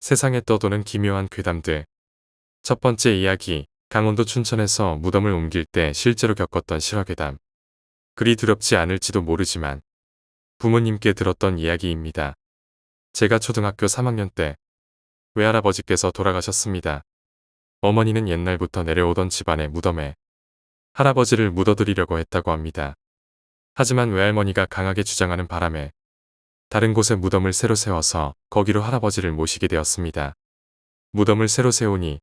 세상에 떠도는 기묘한 괴담들. 첫 번째 이야기, 강원도 춘천에서 무덤을 옮길 때 실제로 겪었던 실화괴담. 그리 두렵지 않을지도 모르지만 부모님께 들었던 이야기입니다. 제가 초등학교 3학년 때 외할아버지께서 돌아가셨습니다. 어머니는 옛날부터 내려오던 집안의 무덤에 할아버지를 묻어드리려고 했다고 합니다. 하지만 외할머니가 강하게 주장하는 바람에 다른 곳에 무덤을 새로 세워서 거기로 할아버지를 모시게 되었습니다. 무덤을 새로 세우니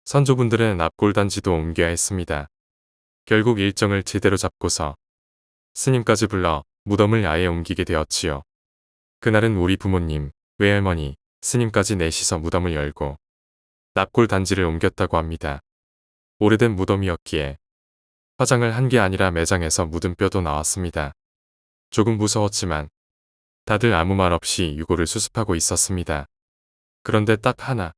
선조분들의 납골단지도 옮겨야 했습니다. 결국 일정을 제대로 잡고서 스님까지 불러 무덤을 아예 옮기게 되었지요. 그날은 우리 부모님, 외할머니, 스님까지 넷이서 무덤을 열고 납골단지를 옮겼다고 합니다. 오래된 무덤이었기에 화장을 한 게 아니라 매장에서 묻은 뼈도 나왔습니다. 조금 무서웠지만 다들 아무 말 없이 유골을 수습하고 있었습니다. 그런데 딱 하나,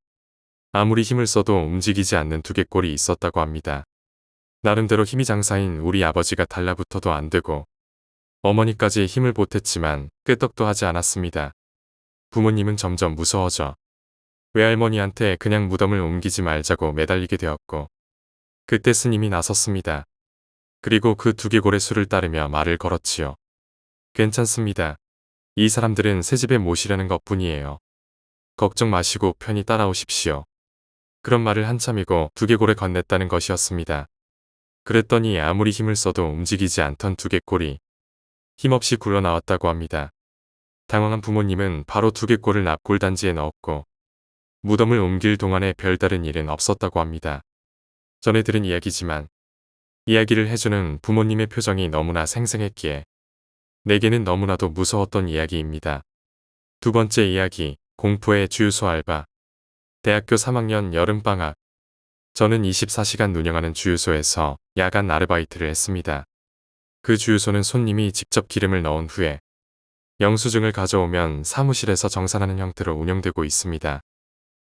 아무리 힘을 써도 움직이지 않는 두개골이 있었다고 합니다. 나름대로 힘이 장사인 우리 아버지가 달라붙어도 안 되고 어머니까지 힘을 보탰지만 끄떡도 하지 않았습니다. 부모님은 점점 무서워져 외할머니한테 그냥 무덤을 옮기지 말자고 매달리게 되었고 그때 스님이 나섰습니다. 그리고 그 두개골의 수를 따르며 말을 걸었지요. 괜찮습니다. 이 사람들은 새 집에 모시려는 것뿐이에요. 걱정 마시고 편히 따라오십시오. 그런 말을 한참이고 두개골에 건넸다는 것이었습니다. 그랬더니 아무리 힘을 써도 움직이지 않던 두개골이 힘없이 굴러나왔다고 합니다. 당황한 부모님은 바로 두개골을 납골단지에 넣었고 무덤을 옮길 동안에 별다른 일은 없었다고 합니다. 전에 들은 이야기지만 이야기를 해주는 부모님의 표정이 너무나 생생했기에 내게는 너무나도 무서웠던 이야기입니다. 두 번째 이야기, 공포의 주유소 알바. 대학교 3학년 여름방학. 저는 24시간 운영하는 주유소에서 야간 아르바이트를 했습니다. 그 주유소는 손님이 직접 기름을 넣은 후에 영수증을 가져오면 사무실에서 정산하는 형태로 운영되고 있습니다.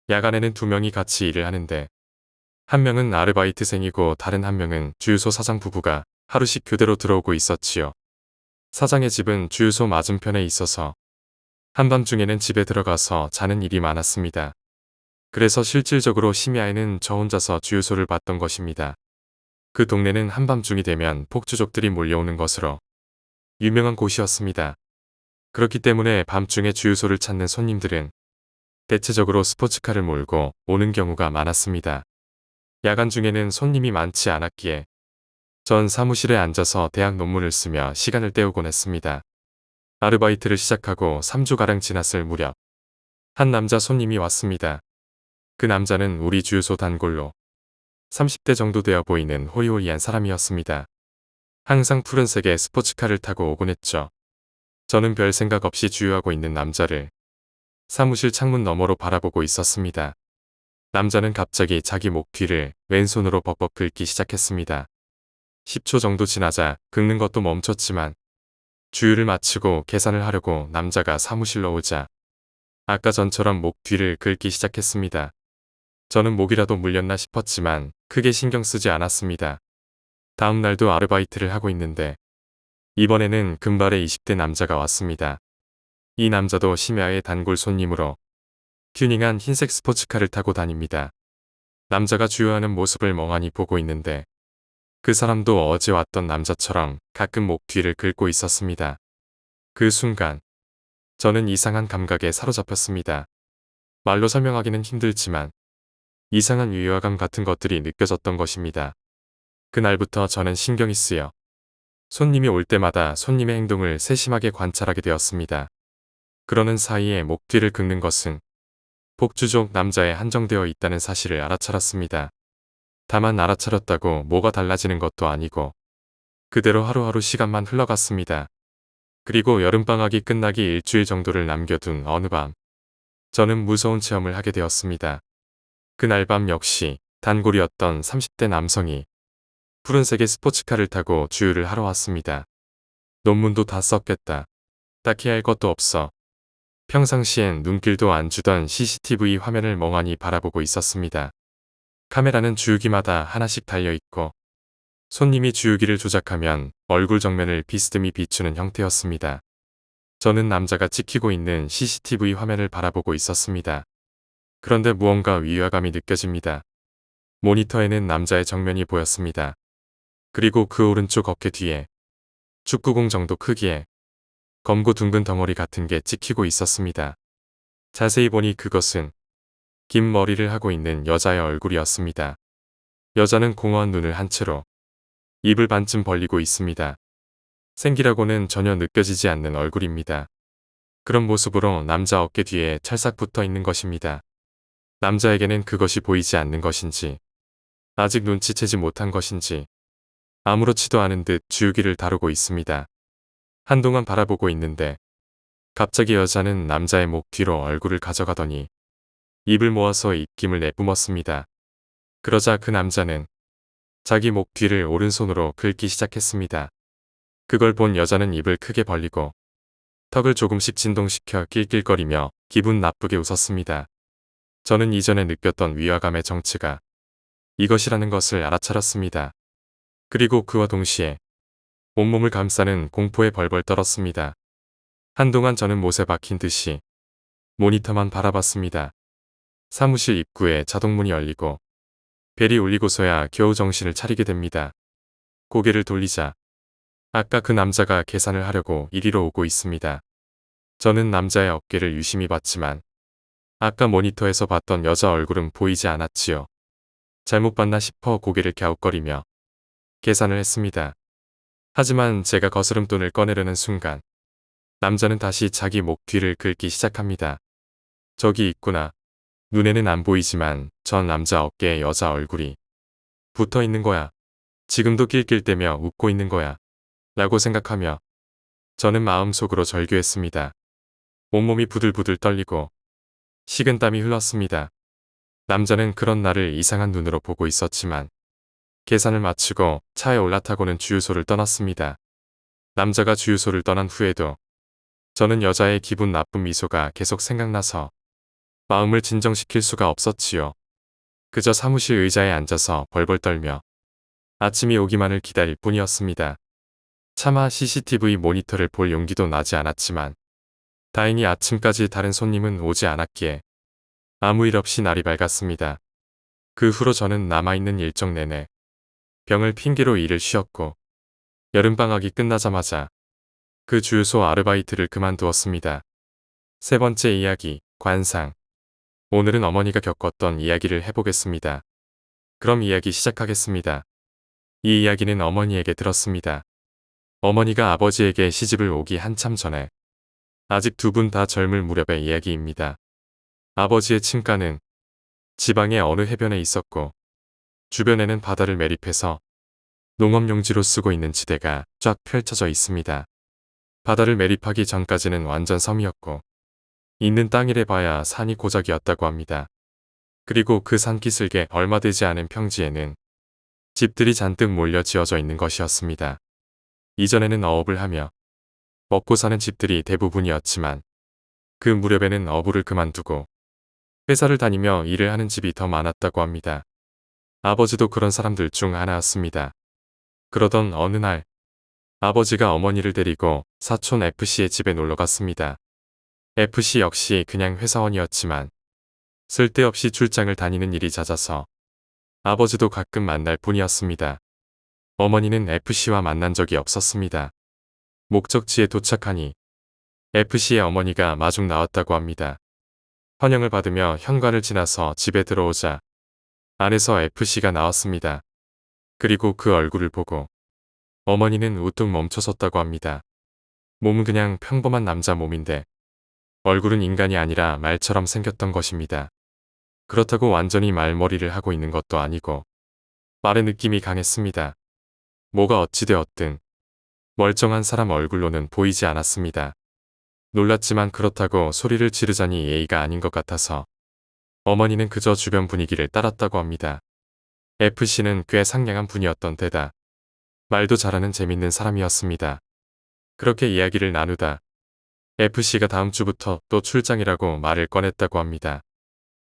야간에는 2명이 같이 일을 하는데 한 명은 아르바이트생이고 다른 한 명은 주유소 사장 부부가 하루씩 교대로 들어오고 있었지요. 사장의 집은 주유소 맞은편에 있어서 한밤중에는 집에 들어가서 자는 일이 많았습니다. 그래서 실질적으로 심야에는 저 혼자서 주유소를 봤던 것입니다. 그 동네는 한밤중이 되면 폭주족들이 몰려오는 것으로 유명한 곳이었습니다. 그렇기 때문에 밤중에 주유소를 찾는 손님들은 대체적으로 스포츠카를 몰고 오는 경우가 많았습니다. 야간 중에는 손님이 많지 않았기에 전 사무실에 앉아서 대학 논문을 쓰며 시간을 때우곤 했습니다. 아르바이트를 시작하고 3주가량 지났을 무렵 한 남자 손님이 왔습니다. 그 남자는 우리 주유소 단골로 30대 정도 되어 보이는 호리호리한 사람이었습니다. 항상 푸른색의 스포츠카를 타고 오곤 했죠. 저는 별 생각 없이 주유하고 있는 남자를 사무실 창문 너머로 바라보고 있었습니다. 남자는 갑자기 자기 목 뒤를 왼손으로 벅벅 긁기 시작했습니다. 10초 정도 지나자 긁는 것도 멈췄지만 주유를 마치고 계산을 하려고 남자가 사무실로 오자 아까 전처럼 목 뒤를 긁기 시작했습니다. 저는 목이라도 물렸나 싶었지만 크게 신경 쓰지 않았습니다. 다음 날도 아르바이트를 하고 있는데 이번에는 금발의 20대 남자가 왔습니다. 이 남자도 심야의 단골 손님으로 튜닝한 흰색 스포츠카를 타고 다닙니다. 남자가 주유하는 모습을 멍하니 보고 있는데 그 사람도 어제 왔던 남자처럼 가끔 목 뒤를 긁고 있었습니다. 그 순간 저는 이상한 감각에 사로잡혔습니다. 말로 설명하기는 힘들지만 이상한 유효감 같은 것들이 느껴졌던 것입니다. 그날부터 저는 신경이 쓰여 손님이 올 때마다 손님의 행동을 세심하게 관찰하게 되었습니다. 그러는 사이에 목 뒤를 긁는 것은 복주족 남자에 한정되어 있다는 사실을 알아차렸습니다. 다만 알아차렸다고 뭐가 달라지는 것도 아니고 그대로 하루하루 시간만 흘러갔습니다. 그리고 여름방학이 끝나기 일주일 정도를 남겨둔 어느 밤 저는 무서운 체험을 하게 되었습니다. 그날 밤 역시 단골이었던 30대 남성이 푸른색의 스포츠카를 타고 주유를 하러 왔습니다. 논문도 다 썼겠다. 딱히 할 것도 없어. 평상시엔 눈길도 안 주던 CCTV 화면을 멍하니 바라보고 있었습니다. 카메라는 주유기마다 하나씩 달려있고 손님이 주유기를 조작하면 얼굴 정면을 비스듬히 비추는 형태였습니다. 저는 남자가 찍히고 있는 CCTV 화면을 바라보고 있었습니다. 그런데 무언가 위화감이 느껴집니다. 모니터에는 남자의 정면이 보였습니다. 그리고 그 오른쪽 어깨 뒤에 축구공 정도 크기의 검고 둥근 덩어리 같은 게 찍히고 있었습니다. 자세히 보니 그것은 긴 머리를 하고 있는 여자의 얼굴이었습니다. 여자는 공허한 눈을 한 채로 입을 반쯤 벌리고 있습니다. 생기라고는 전혀 느껴지지 않는 얼굴입니다. 그런 모습으로 남자 어깨 뒤에 찰싹 붙어 있는 것입니다. 남자에게는 그것이 보이지 않는 것인지, 아직 눈치채지 못한 것인지, 아무렇지도 않은 듯 주유기를 다루고 있습니다. 한동안 바라보고 있는데 갑자기 여자는 남자의 목 뒤로 얼굴을 가져가더니 입을 모아서 입김을 내뿜었습니다. 그러자 그 남자는 자기 목 뒤를 오른손으로 긁기 시작했습니다. 그걸 본 여자는 입을 크게 벌리고 턱을 조금씩 진동시켜 낄낄거리며 기분 나쁘게 웃었습니다. 저는 이전에 느꼈던 위화감의 정체가 이것이라는 것을 알아차렸습니다. 그리고 그와 동시에 온몸을 감싸는 공포에 벌벌 떨었습니다. 한동안 저는 못에 박힌 듯이 모니터만 바라봤습니다. 사무실 입구에 자동문이 열리고 벨이 울리고서야 겨우 정신을 차리게 됩니다. 고개를 돌리자 아까 그 남자가 계산을 하려고 이리로 오고 있습니다. 저는 남자의 어깨를 유심히 봤지만 아까 모니터에서 봤던 여자 얼굴은 보이지 않았지요. 잘못 봤나 싶어 고개를 갸웃거리며 계산을 했습니다. 하지만 제가 거스름돈을 꺼내려는 순간 남자는 다시 자기 목 뒤를 긁기 시작합니다. 저기 있구나. 눈에는 안 보이지만 전 남자 어깨에 여자 얼굴이 붙어 있는 거야. 지금도 낄낄대며 웃고 있는 거야. 라고 생각하며 저는 마음속으로 절규했습니다. 온몸이 부들부들 떨리고 식은땀이 흘렀습니다. 남자는 그런 나를 이상한 눈으로 보고 있었지만 계산을 마치고 차에 올라타고는 주유소를 떠났습니다. 남자가 주유소를 떠난 후에도 저는 여자의 기분 나쁜 미소가 계속 생각나서 마음을 진정시킬 수가 없었지요. 그저 사무실 의자에 앉아서 벌벌 떨며 아침이 오기만을 기다릴 뿐이었습니다. 차마 CCTV 모니터를 볼 용기도 나지 않았지만 다행히 아침까지 다른 손님은 오지 않았기에 아무 일 없이 날이 밝았습니다. 그 후로 저는 남아있는 일정 내내 병을 핑계로 일을 쉬었고 여름방학이 끝나자마자 그 주유소 아르바이트를 그만두었습니다. 세 번째 이야기, 관상. 오늘은 어머니가 겪었던 이야기를 해보겠습니다. 그럼 이야기 시작하겠습니다. 이 이야기는 어머니에게 들었습니다. 어머니가 아버지에게 시집을 오기 한참 전에 아직 두 분 다 젊을 무렵의 이야기입니다. 아버지의 친가는 지방의 어느 해변에 있었고 주변에는 바다를 매립해서 농업용지로 쓰고 있는 지대가 쫙 펼쳐져 있습니다. 바다를 매립하기 전까지는 완전 섬이었고 있는 땅이래 봐야 산이 고작이었다고 합니다. 그리고 그 산기슭에 얼마 되지 않은 평지에는 집들이 잔뜩 몰려 지어져 있는 것이었습니다. 이전에는 어업을 하며 먹고 사는 집들이 대부분이었지만 그 무렵에는 어부를 그만두고 회사를 다니며 일을 하는 집이 더 많았다고 합니다. 아버지도 그런 사람들 중 하나였습니다. 그러던 어느 날 아버지가 어머니를 데리고 사촌 FC의 집에 놀러 갔습니다. FC 역시 그냥 회사원이었지만 쓸데없이 출장을 다니는 일이 잦아서 아버지도 가끔 만날 뿐이었습니다. 어머니는 FC와 만난 적이 없었습니다. 목적지에 도착하니 FC의 어머니가 마중 나왔다고 합니다. 환영을 받으며 현관을 지나서 집에 들어오자 안에서 FC가 나왔습니다. 그리고 그 얼굴을 보고 어머니는 우뚝 멈춰섰다고 합니다. 몸은 그냥 평범한 남자 몸인데 얼굴은 인간이 아니라 말처럼 생겼던 것입니다. 그렇다고 완전히 말머리를 하고 있는 것도 아니고 말의 느낌이 강했습니다. 뭐가 어찌되었든 멀쩡한 사람 얼굴로는 보이지 않았습니다. 놀랐지만 그렇다고 소리를 지르자니 예의가 아닌 것 같아서 어머니는 그저 주변 분위기를 따랐다고 합니다. FC는 꽤 상냥한 분이었던 데다 말도 잘하는 재밌는 사람이었습니다. 그렇게 이야기를 나누다 FC가 다음 주부터 또 출장이라고 말을 꺼냈다고 합니다.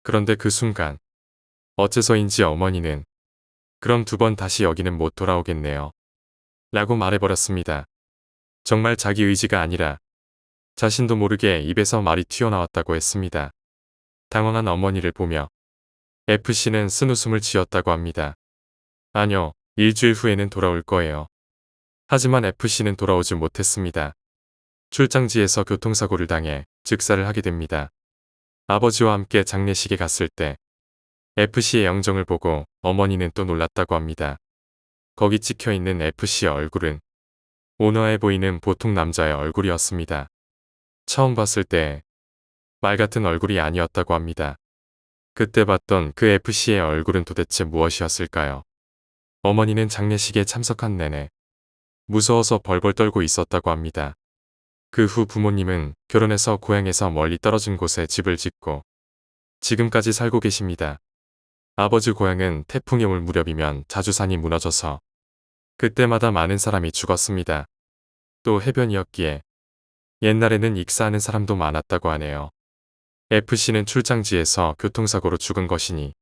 그런데 그 순간 어째서인지 어머니는 그럼 두 번 다시 여기는 못 돌아오겠네요. 라고 말해버렸습니다. 정말 자기 의지가 아니라 자신도 모르게 입에서 말이 튀어나왔다고 했습니다. 당황한 어머니를 보며 F씨는 쓴웃음을 지었다고 합니다. 아뇨, 일주일 후에는 돌아올 거예요. 하지만 F씨는 돌아오지 못했습니다. 출장지에서 교통사고를 당해 즉사를 하게 됩니다. 아버지와 함께 장례식에 갔을 때 F씨의 영정을 보고 어머니는 또 놀랐다고 합니다. 거기 찍혀있는 F씨의 얼굴은 온화해 보이는 보통 남자의 얼굴이었습니다. 처음 봤을 때 말 같은 얼굴이 아니었다고 합니다. 그때 봤던 그 F씨의 얼굴은 도대체 무엇이었을까요? 어머니는 장례식에 참석한 내내 무서워서 벌벌 떨고 있었다고 합니다. 그 후 부모님은 결혼해서 고향에서 멀리 떨어진 곳에 집을 짓고 지금까지 살고 계십니다. 아버지 고향은 태풍이 올 무렵이면 자주 산이 무너져서 그때마다 많은 사람이 죽었습니다. 또 해변이었기에 옛날에는 익사하는 사람도 많았다고 하네요. F씨는 출장지에서 교통사고로 죽은 것이니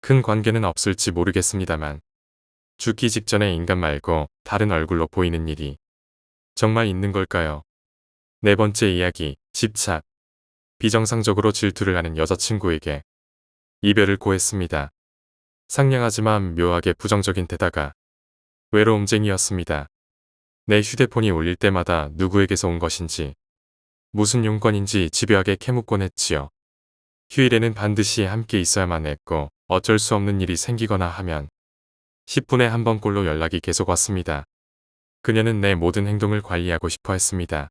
큰 관계는 없을지 모르겠습니다만 죽기 직전에 인간 말고 다른 얼굴로 보이는 일이 정말 있는 걸까요? 네 번째 이야기, 집착. 비정상적으로 질투를 하는 여자친구에게 이별을 고했습니다. 상냥하지만 묘하게 부정적인 데다가 외로움쟁이였습니다. 내 휴대폰이 울릴 때마다 누구에게서 온 것인지 무슨 용건인지 집요하게 캐묻곤 했지요. 휴일에는 반드시 함께 있어야만 했고 어쩔 수 없는 일이 생기거나 하면 10분에 한 번꼴로 연락이 계속 왔습니다. 그녀는 내 모든 행동을 관리하고 싶어 했습니다.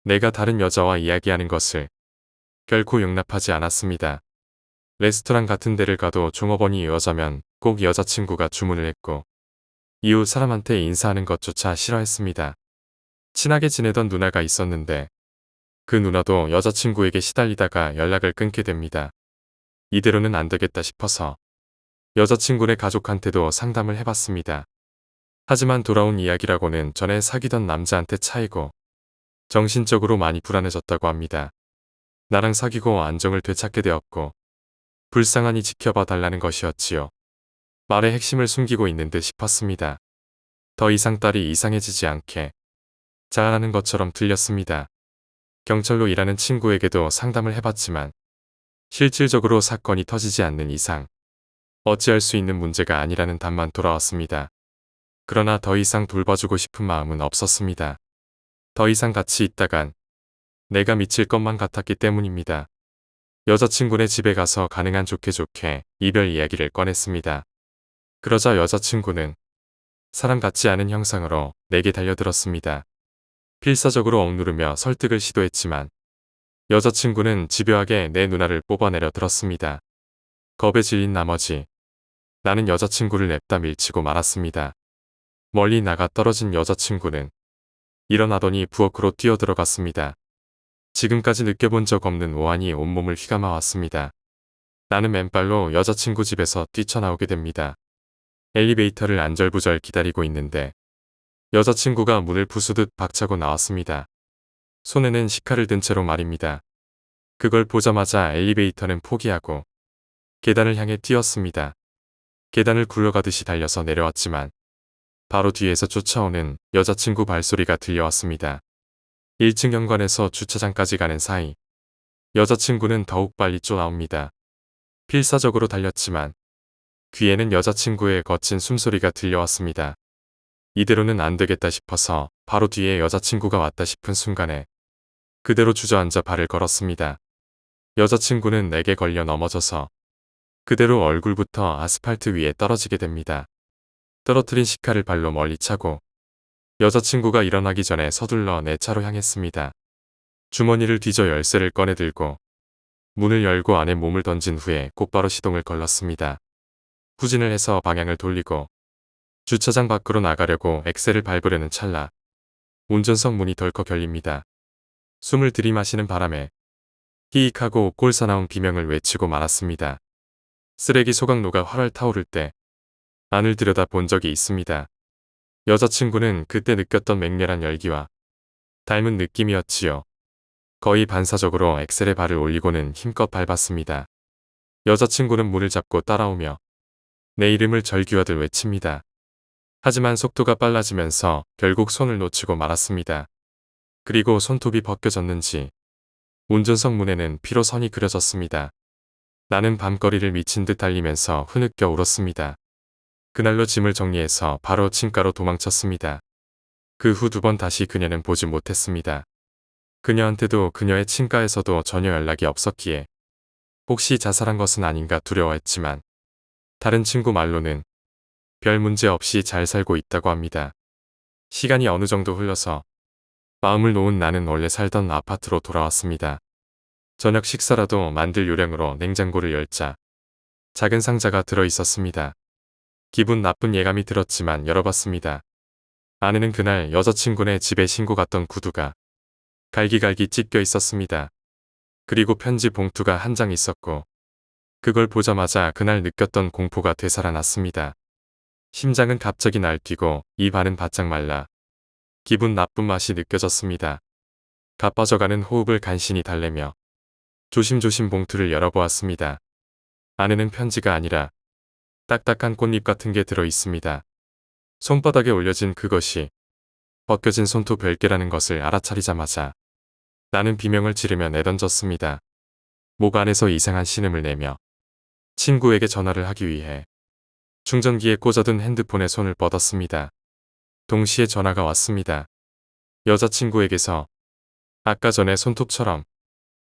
내가 다른 여자와 이야기하는 것을 결코 용납하지 않았습니다. 레스토랑 같은 데를 가도 종업원이 여자면 꼭 여자친구가 주문을 했고 이웃 사람한테 인사하는 것조차 싫어했습니다. 친하게 지내던 누나가 있었는데 그 누나도 여자친구에게 시달리다가 연락을 끊게 됩니다. 이대로는 안 되겠다 싶어서 여자친구네 가족한테도 상담을 해봤습니다. 하지만 돌아온 이야기라고는 전에 사귀던 남자한테 차이고 정신적으로 많이 불안해졌다고 합니다. 나랑 사귀고 안정을 되찾게 되었고 불쌍하니 지켜봐 달라는 것이었지요. 말의 핵심을 숨기고 있는 듯 싶었습니다. 더 이상 딸이 이상해지지 않게 잘하는 것처럼 들렸습니다. 경찰로 일하는 친구에게도 상담을 해봤지만 실질적으로 사건이 터지지 않는 이상 어찌할 수 있는 문제가 아니라는 답만 돌아왔습니다. 그러나 더 이상 돌봐주고 싶은 마음은 없었습니다. 더 이상 같이 있다간 내가 미칠 것만 같았기 때문입니다. 여자친구네 집에 가서 가능한 좋게 이별 이야기를 꺼냈습니다. 그러자 여자친구는 사람 같지 않은 형상으로 내게 달려들었습니다. 필사적으로 억누르며 설득을 시도했지만 여자친구는 집요하게 내 누나를 뽑아내려 들었습니다. 겁에 질린 나머지 나는 여자친구를 냅다 밀치고 말았습니다. 멀리 나가 떨어진 여자친구는 일어나더니 부엌으로 뛰어들어갔습니다. 지금까지 느껴본 적 없는 오한이 온몸을 휘감아 왔습니다. 나는 맨발로 여자친구 집에서 뛰쳐나오게 됩니다. 엘리베이터를 안절부절 기다리고 있는데 여자친구가 문을 부수듯 박차고 나왔습니다. 손에는 식칼을 든 채로 말입니다. 그걸 보자마자 엘리베이터는 포기하고 계단을 향해 뛰었습니다. 계단을 굴러가듯이 달려서 내려왔지만 바로 뒤에서 쫓아오는 여자친구 발소리가 들려왔습니다. 1층 현관에서 주차장까지 가는 사이 여자친구는 더욱 빨리 쫓아옵니다. 필사적으로 달렸지만 귀에는 여자친구의 거친 숨소리가 들려왔습니다. 이대로는 안 되겠다 싶어서 바로 뒤에 여자친구가 왔다 싶은 순간에 그대로 주저앉아 발을 걸었습니다. 여자친구는 내게 걸려 넘어져서 그대로 얼굴부터 아스팔트 위에 떨어지게 됩니다. 떨어뜨린 식칼을 발로 멀리 차고 여자친구가 일어나기 전에 서둘러 내 차로 향했습니다. 주머니를 뒤져 열쇠를 꺼내 들고 문을 열고 안에 몸을 던진 후에 곧바로 시동을 걸었습니다. 후진을 해서 방향을 돌리고 주차장 밖으로 나가려고 엑셀을 밟으려는 찰나 운전석 문이 덜컥 열립니다. 숨을 들이마시는 바람에 히익하고 꼴사나운 비명을 외치고 말았습니다. 쓰레기 소각로가 활활 타오를 때 안을 들여다 본 적이 있습니다. 여자친구는 그때 느꼈던 맹렬한 열기와 닮은 느낌이었지요. 거의 반사적으로 엑셀에 발을 올리고는 힘껏 밟았습니다. 여자친구는 문을 잡고 따라오며 내 이름을 절규하듯 외칩니다. 하지만 속도가 빨라지면서 결국 손을 놓치고 말았습니다. 그리고 손톱이 벗겨졌는지 운전석 문에는 피로 선이 그려졌습니다. 나는 밤거리를 미친 듯 달리면서 흐느껴 울었습니다. 그날로 짐을 정리해서 바로 친가로 도망쳤습니다. 그 후 2번 다시 그녀는 보지 못했습니다. 그녀한테도 그녀의 친가에서도 전혀 연락이 없었기에 혹시 자살한 것은 아닌가 두려워했지만 다른 친구 말로는 별 문제 없이 잘 살고 있다고 합니다. 시간이 어느 정도 흘러서 마음을 놓은 나는 원래 살던 아파트로 돌아왔습니다. 저녁 식사라도 만들 요량으로 냉장고를 열자 작은 상자가 들어 있었습니다. 기분 나쁜 예감이 들었지만 열어봤습니다. 안에는 그날 여자친구네 집에 신고 갔던 구두가 갈기갈기 찢겨 있었습니다. 그리고 편지 봉투가 한 장 있었고 그걸 보자마자 그날 느꼈던 공포가 되살아났습니다. 심장은 갑자기 날뛰고 입 안은 바짝 말라 기분 나쁜 맛이 느껴졌습니다. 가빠져가는 호흡을 간신히 달래며 조심조심 봉투를 열어보았습니다. 안에는 편지가 아니라 딱딱한 꽃잎 같은 게 들어 있습니다. 손바닥에 올려진 그것이 벗겨진 손톱 별개라는 것을 알아차리자마자 나는 비명을 지르며 내던졌습니다. 목 안에서 이상한 신음을 내며 친구에게 전화를 하기 위해 충전기에 꽂아둔 핸드폰에 손을 뻗었습니다. 동시에 전화가 왔습니다. 여자친구에게서 아까 전에 손톱처럼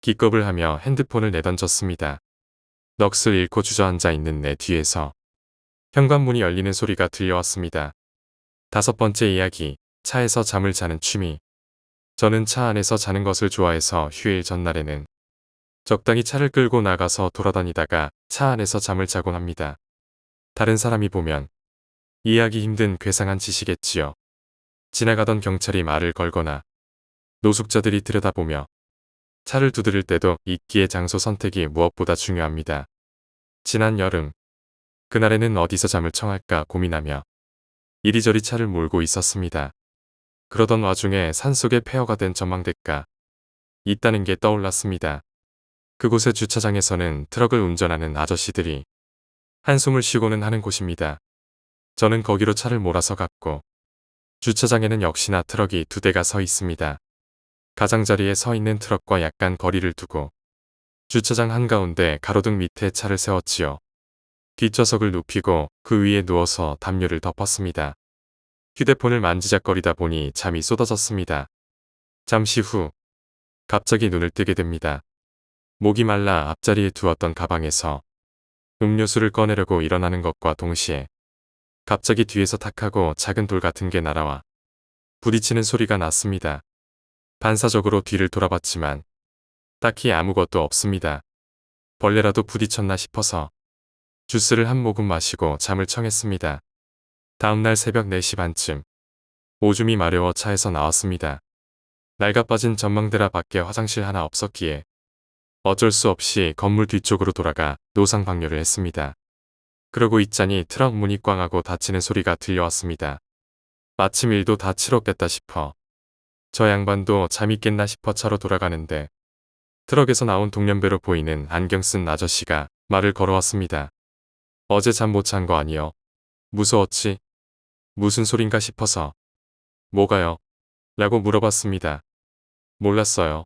기겁을 하며 핸드폰을 내던졌습니다. 넋을 잃고 주저앉아 있는 내 뒤에서 현관문이 열리는 소리가 들려왔습니다. 5번째 이야기, 차에서 잠을 자는 취미. 저는 차 안에서 자는 것을 좋아해서 휴일 전날에는 적당히 차를 끌고 나가서 돌아다니다가 차 안에서 잠을 자곤 합니다. 다른 사람이 보면 이해하기 힘든 괴상한 짓이겠지요. 지나가던 경찰이 말을 걸거나 노숙자들이 들여다보며 차를 두드릴 때도 입기의 장소 선택이 무엇보다 중요합니다. 지난 여름, 그날에는 어디서 잠을 청할까 고민하며 이리저리 차를 몰고 있었습니다. 그러던 와중에 산속에 폐허가 된 전망대가 있다는 게 떠올랐습니다. 그곳의 주차장에서는 트럭을 운전하는 아저씨들이 한숨을 쉬고는 하는 곳입니다. 저는 거기로 차를 몰아서 갔고 주차장에는 역시나 트럭이 2대가 서 있습니다. 가장자리에 서 있는 트럭과 약간 거리를 두고 주차장 한가운데 가로등 밑에 차를 세웠지요. 뒷좌석을 눕히고 그 위에 누워서 담요를 덮었습니다. 휴대폰을 만지작거리다 보니 잠이 쏟아졌습니다. 잠시 후 갑자기 눈을 뜨게 됩니다. 목이 말라 앞자리에 두었던 가방에서 음료수를 꺼내려고 일어나는 것과 동시에 갑자기 뒤에서 탁 하고 작은 돌 같은 게 날아와 부딪히는 소리가 났습니다. 반사적으로 뒤를 돌아봤지만 딱히 아무것도 없습니다. 벌레라도 부딪혔나 싶어서 주스를 한 모금 마시고 잠을 청했습니다. 다음날 새벽 4시 반쯤 오줌이 마려워 차에서 나왔습니다. 낡아빠진 전망대라 밖에 화장실 하나 없었기에 어쩔 수 없이 건물 뒤쪽으로 돌아가 노상 방뇨를 했습니다. 그러고 있자니 트럭 문이 꽝 하고 닫히는 소리가 들려왔습니다. 마침 일도 다 치렀겠다 싶어 저 양반도 잠이 깼나 싶어 차로 돌아가는데 트럭에서 나온 동년배로 보이는 안경 쓴 아저씨가 말을 걸어왔습니다. 어제 잠 못 잔 거 아니요? 무서웠지? 무슨 소린가 싶어서. 뭐가요? 라고 물어봤습니다. 몰랐어요.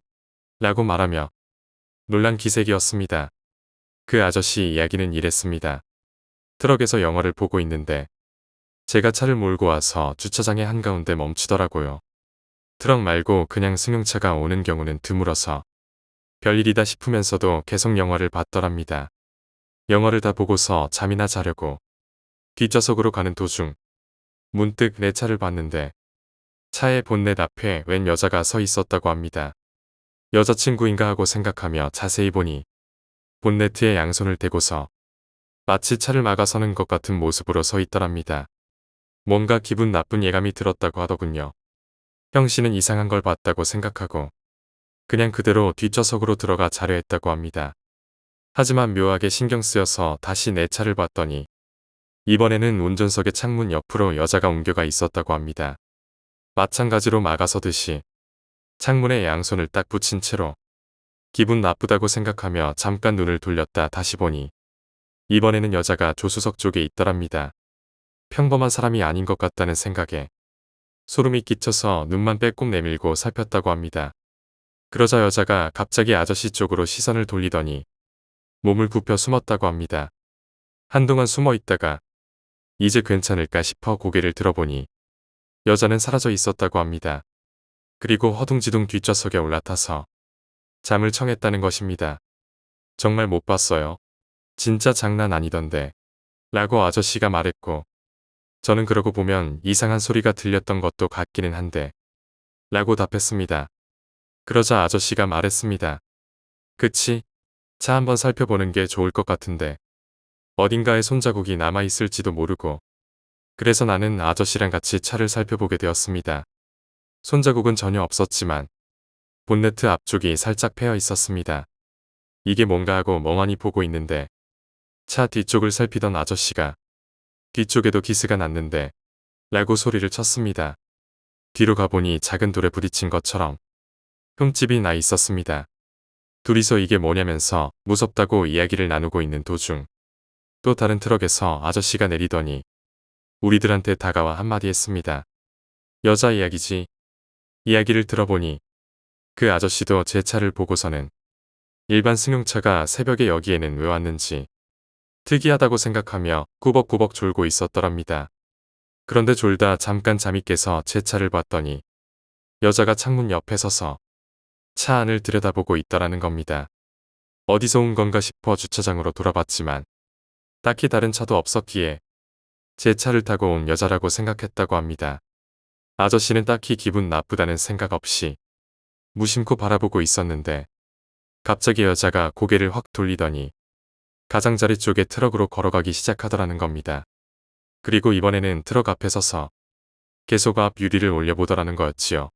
라고 말하며 놀란 기색이었습니다. 그 아저씨 이야기는 이랬습니다. 트럭에서 영화를 보고 있는데 제가 차를 몰고 와서 주차장의 한가운데 멈추더라고요. 트럭 말고 그냥 승용차가 오는 경우는 드물어서 별일이다 싶으면서도 계속 영화를 봤더랍니다. 영화를 다 보고서 잠이나 자려고 뒷좌석으로 가는 도중 문득 내 차를 봤는데 차의 본넷 앞에 웬 여자가 서 있었다고 합니다. 여자친구인가 하고 생각하며 자세히 보니 본네트에 양손을 대고서 마치 차를 막아서는 것 같은 모습으로 서 있더랍니다. 뭔가 기분 나쁜 예감이 들었다고 하더군요. 형씨는 이상한 걸 봤다고 생각하고 그냥 그대로 뒷좌석으로 들어가 자려 했다고 합니다. 하지만 묘하게 신경 쓰여서 다시 내 차를 봤더니 이번에는 운전석의 창문 옆으로 여자가 옮겨가 있었다고 합니다. 마찬가지로 막아서듯이 창문에 양손을 딱 붙인 채로 기분 나쁘다고 생각하며 잠깐 눈을 돌렸다 다시 보니 이번에는 여자가 조수석 쪽에 있더랍니다. 평범한 사람이 아닌 것 같다는 생각에 소름이 끼쳐서 눈만 빼꼼 내밀고 살폈다고 합니다. 그러자 여자가 갑자기 아저씨 쪽으로 시선을 돌리더니 몸을 굽혀 숨었다고 합니다. 한동안 숨어 있다가 이제 괜찮을까 싶어 고개를 들어보니 여자는 사라져 있었다고 합니다. 그리고 허둥지둥 뒷좌석에 올라타서 잠을 청했다는 것입니다. 정말 못 봤어요. 진짜 장난 아니던데. 라고 아저씨가 말했고 저는 그러고 보면 이상한 소리가 들렸던 것도 같기는 한데 라고 답했습니다. 그러자 아저씨가 말했습니다. 그치? 차 한번 살펴보는 게 좋을 것 같은데 어딘가에 손자국이 남아있을지도 모르고 그래서 나는 아저씨랑 같이 차를 살펴보게 되었습니다. 손자국은 전혀 없었지만 본네트 앞쪽이 살짝 패여 있었습니다. 이게 뭔가 하고 멍하니 보고 있는데 차 뒤쪽을 살피던 아저씨가 뒤쪽에도 기스가 났는데 라고 소리를 쳤습니다. 뒤로 가보니 작은 돌에 부딪힌 것처럼 흠집이 나 있었습니다. 둘이서 이게 뭐냐면서 무섭다고 이야기를 나누고 있는 도중 또 다른 트럭에서 아저씨가 내리더니 우리들한테 다가와 한마디 했습니다. 여자 이야기지. 이야기를 들어보니 그 아저씨도 제 차를 보고서는 일반 승용차가 새벽에 여기에는 왜 왔는지 특이하다고 생각하며 꾸벅꾸벅 졸고 있었더랍니다. 그런데 졸다 잠깐 잠이 깨서 제 차를 봤더니 여자가 창문 옆에 서서 차 안을 들여다보고 있더라는 겁니다. 어디서 온 건가 싶어 주차장으로 돌아봤지만 딱히 다른 차도 없었기에 제 차를 타고 온 여자라고 생각했다고 합니다. 아저씨는 딱히 기분 나쁘다는 생각 없이 무심코 바라보고 있었는데 갑자기 여자가 고개를 확 돌리더니 가장자리 쪽에 트럭으로 걸어가기 시작하더라는 겁니다. 그리고 이번에는 트럭 앞에 서서 계속 앞 유리를 올려보더라는 거였지요.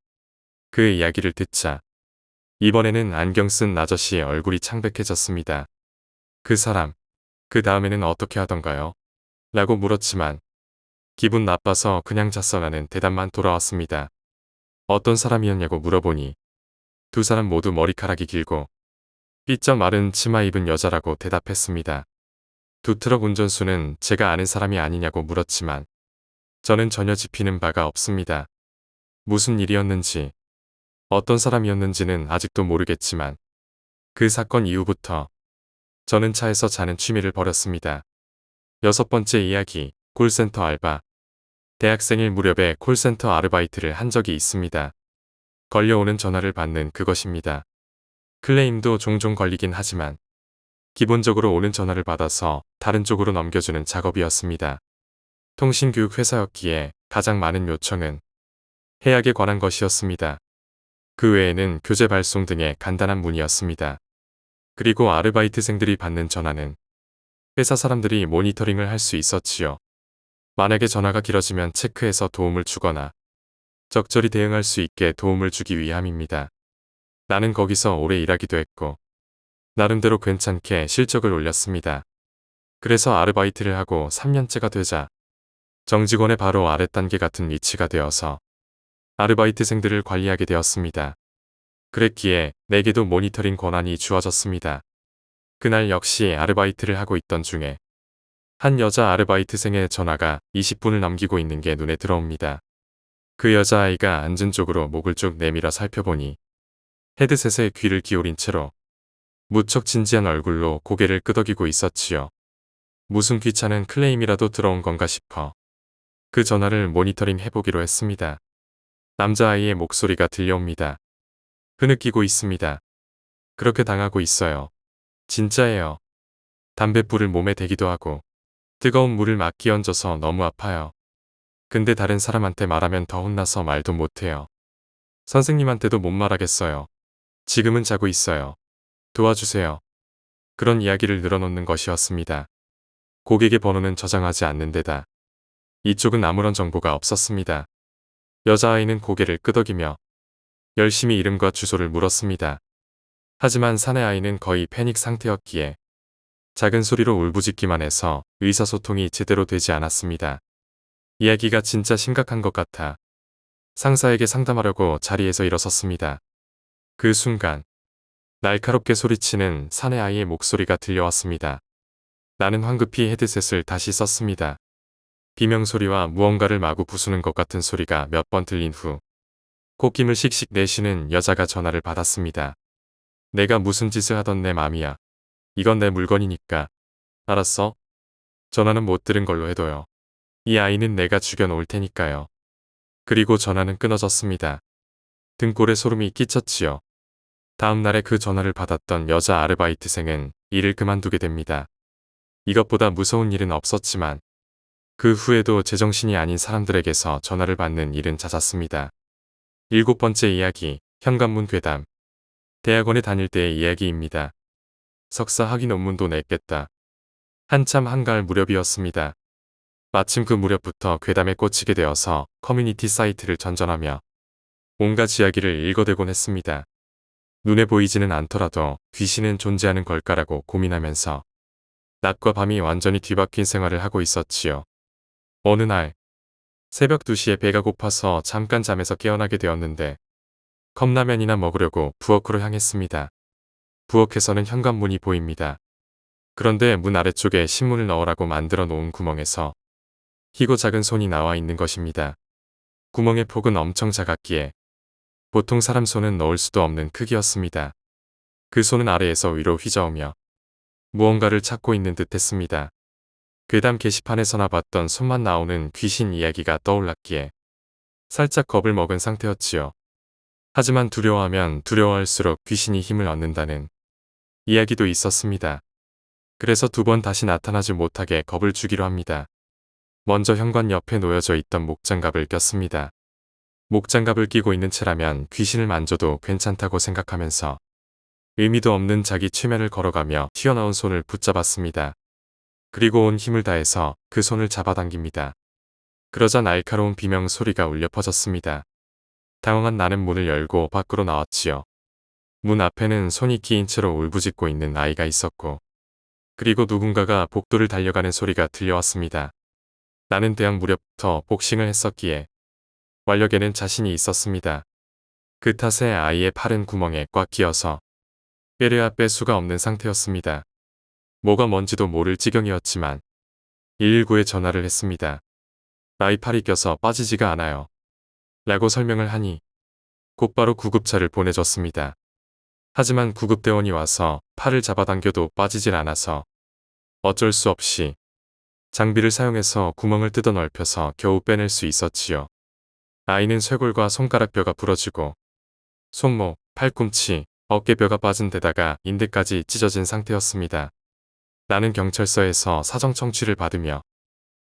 그 이야기를 듣자 이번에는 안경 쓴 아저씨의 얼굴이 창백해졌습니다. 그 사람, 그 다음에는 어떻게 하던가요? 라고 물었지만 기분 나빠서 그냥 잤어라는 대답만 돌아왔습니다. 어떤 사람이었냐고 물어보니 두 사람 모두 머리카락이 길고 삐쩍 마른 치마 입은 여자라고 대답했습니다. 두 트럭 운전수는 제가 아는 사람이 아니냐고 물었지만 저는 전혀 짚히는 바가 없습니다. 무슨 일이었는지 어떤 사람이었는지는 아직도 모르겠지만 그 사건 이후부터 저는 차에서 자는 취미를 버렸습니다. 6번째 이야기, 콜센터 알바. 대학생일 무렵에 콜센터 아르바이트를 한 적이 있습니다. 걸려오는 전화를 받는 그것입니다. 클레임도 종종 걸리긴 하지만 기본적으로 오는 전화를 받아서 다른 쪽으로 넘겨주는 작업이었습니다. 통신교육 회사였기에 가장 많은 요청은 해약에 관한 것이었습니다. 그 외에는 교재 발송 등의 간단한 문의였습니다. 그리고 아르바이트생들이 받는 전화는 회사 사람들이 모니터링을 할 수 있었지요. 만약에 전화가 길어지면 체크해서 도움을 주거나 적절히 대응할 수 있게 도움을 주기 위함입니다. 나는 거기서 오래 일하기도 했고 나름대로 괜찮게 실적을 올렸습니다. 그래서 아르바이트를 하고 3년째가 되자 정직원의 바로 아랫단계 같은 위치가 되어서 아르바이트생들을 관리하게 되었습니다. 그랬기에 내게도 모니터링 권한이 주어졌습니다. 그날 역시 아르바이트를 하고 있던 중에 한 여자 아르바이트생의 전화가 20분을 넘기고 있는 게 눈에 들어옵니다. 그 여자아이가 앉은 쪽으로 목을 쭉 내밀어 살펴보니 헤드셋에 귀를 기울인 채로 무척 진지한 얼굴로 고개를 끄덕이고 있었지요. 무슨 귀찮은 클레임이라도 들어온 건가 싶어 그 전화를 모니터링 해보기로 했습니다. 남자아이의 목소리가 들려옵니다. 흐느끼고 있습니다. 그렇게 당하고 있어요. 진짜예요. 담뱃불을 몸에 대기도 하고 뜨거운 물을 막 끼얹어서 너무 아파요. 근데 다른 사람한테 말하면 더 혼나서 말도 못해요. 선생님한테도 못 말하겠어요. 지금은 자고 있어요. 도와주세요. 그런 이야기를 늘어놓는 것이었습니다. 고객의 번호는 저장하지 않는 데다 이쪽은 아무런 정보가 없었습니다. 여자아이는 고개를 끄덕이며 열심히 이름과 주소를 물었습니다. 하지만 사내아이는 거의 패닉 상태였기에 작은 소리로 울부짖기만 해서 의사소통이 제대로 되지 않았습니다. 이야기가 진짜 심각한 것 같아 상사에게 상담하려고 자리에서 일어섰습니다. 그 순간 날카롭게 소리치는 사내아이의 목소리가 들려왔습니다. 나는 황급히 헤드셋을 다시 썼습니다. 비명소리와 무언가를 마구 부수는 것 같은 소리가 몇 번 들린 후 콧김을 씩씩 내쉬는 여자가 전화를 받았습니다. 내가 무슨 짓을 하던 내 맘이야. 이건 내 물건이니까. 알았어? 전화는 못 들은 걸로 해둬요. 이 아이는 내가 죽여놓을 테니까요. 그리고 전화는 끊어졌습니다. 등골에 소름이 끼쳤지요. 다음 날에 그 전화를 받았던 여자 아르바이트생은 일을 그만두게 됩니다. 이것보다 무서운 일은 없었지만 그 후에도 제정신이 아닌 사람들에게서 전화를 받는 일은 잦았습니다. 7번째 이야기, 현관문 괴담. 대학원에 다닐 때의 이야기입니다. 석사 학위 논문도 냈겠다. 한참 한가을 무렵이었습니다. 마침 그 무렵부터 괴담에 꽂히게 되어서 커뮤니티 사이트를 전전하며 온갖 이야기를 읽어대곤 했습니다. 눈에 보이지는 않더라도 귀신은 존재하는 걸까라고 고민하면서 낮과 밤이 완전히 뒤바뀐 생활을 하고 있었지요. 어느 날 새벽 2시에 배가 고파서 잠깐 잠에서 깨어나게 되었는데 컵라면이나 먹으려고 부엌으로 향했습니다. 부엌에서는 현관문이 보입니다. 그런데 문 아래쪽에 신문을 넣으라고 만들어 놓은 구멍에서 희고 작은 손이 나와 있는 것입니다. 구멍의 폭은 엄청 작았기에 보통 사람 손은 넣을 수도 없는 크기였습니다. 그 손은 아래에서 위로 휘저으며 무언가를 찾고 있는 듯 했습니다. 괴담 게시판에서나 봤던 손만 나오는 귀신 이야기가 떠올랐기에 살짝 겁을 먹은 상태였지요. 하지만 두려워하면 두려워할수록 귀신이 힘을 얻는다는 이야기도 있었습니다. 그래서 2번 다시 나타나지 못하게 겁을 주기로 합니다. 먼저 현관 옆에 놓여져 있던 목장갑을 꼈습니다. 목장갑을 끼고 있는 채라면 귀신을 만져도 괜찮다고 생각하면서 의미도 없는 자기 최면을 걸어가며 튀어나온 손을 붙잡았습니다. 그리고 온 힘을 다해서 그 손을 잡아당깁니다. 그러자 날카로운 비명 소리가 울려 퍼졌습니다. 당황한 나는 문을 열고 밖으로 나왔지요. 문 앞에는 손이 끼인 채로 울부짖고 있는 아이가 있었고 그리고 누군가가 복도를 달려가는 소리가 들려왔습니다. 나는 대학 무렵부터 복싱을 했었기에 완력에는 자신이 있었습니다. 그 탓에 아이의 팔은 구멍에 꽉 끼어서 빼려야 뺄 수가 없는 상태였습니다. 뭐가 뭔지도 모를 지경이었지만 119에 전화를 했습니다. 아이 팔이 껴서 빠지지가 않아요. 라고 설명을 하니 곧바로 구급차를 보내줬습니다. 하지만 구급대원이 와서 팔을 잡아당겨도 빠지질 않아서 어쩔 수 없이 장비를 사용해서 구멍을 뜯어 넓혀서 겨우 빼낼 수 있었지요. 아이는 쇄골과 손가락뼈가 부러지고 손목, 팔꿈치, 어깨뼈가 빠진 데다가 인대까지 찢어진 상태였습니다. 나는 경찰서에서 사정 청취를 받으며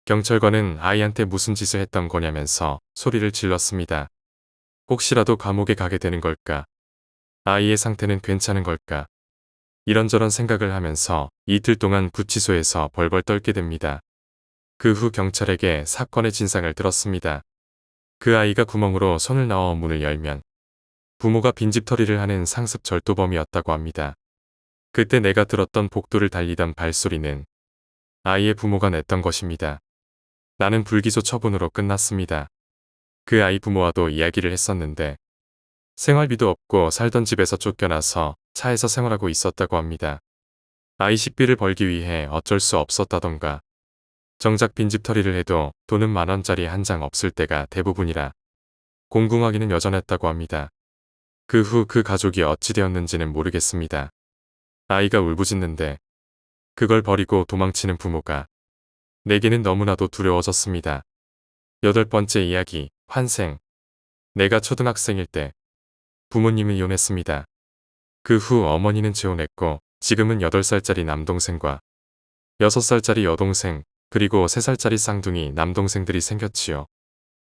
경찰관은 아이한테 무슨 짓을 했던 거냐면서 소리를 질렀습니다. 혹시라도 감옥에 가게 되는 걸까? 아이의 상태는 괜찮은 걸까? 이런저런 생각을 하면서 이틀 동안 구치소에서 벌벌 떨게 됩니다. 그 후 경찰에게 사건의 진상을 들었습니다. 그 아이가 구멍으로 손을 넣어 문을 열면 부모가 빈집털이를 하는 상습 절도범이었다고 합니다. 그때 내가 들었던 복도를 달리던 발소리는 아이의 부모가 냈던 것입니다. 나는 불기소 처분으로 끝났습니다. 그 아이 부모와도 이야기를 했었는데 생활비도 없고 살던 집에서 쫓겨나서 차에서 생활하고 있었다고 합니다. 아이 식비를 벌기 위해 어쩔 수 없었다던가 정작 빈집털이를 해도 돈은 10,000원짜리 한 장 없을 때가 대부분이라 공궁하기는 여전했다고 합니다. 그 후 그 가족이 어찌 되었는지는 모르겠습니다. 아이가 울부짖는데 그걸 버리고 도망치는 부모가 내게는 너무나도 두려워졌습니다. 8번째 이야기, 환생. 내가 초등학생일 때 부모님을 이혼했습니다. 그 후 어머니는 재혼했고 지금은 8살짜리 남동생과 6살짜리 여동생 그리고 3살짜리 쌍둥이 남동생들이 생겼지요.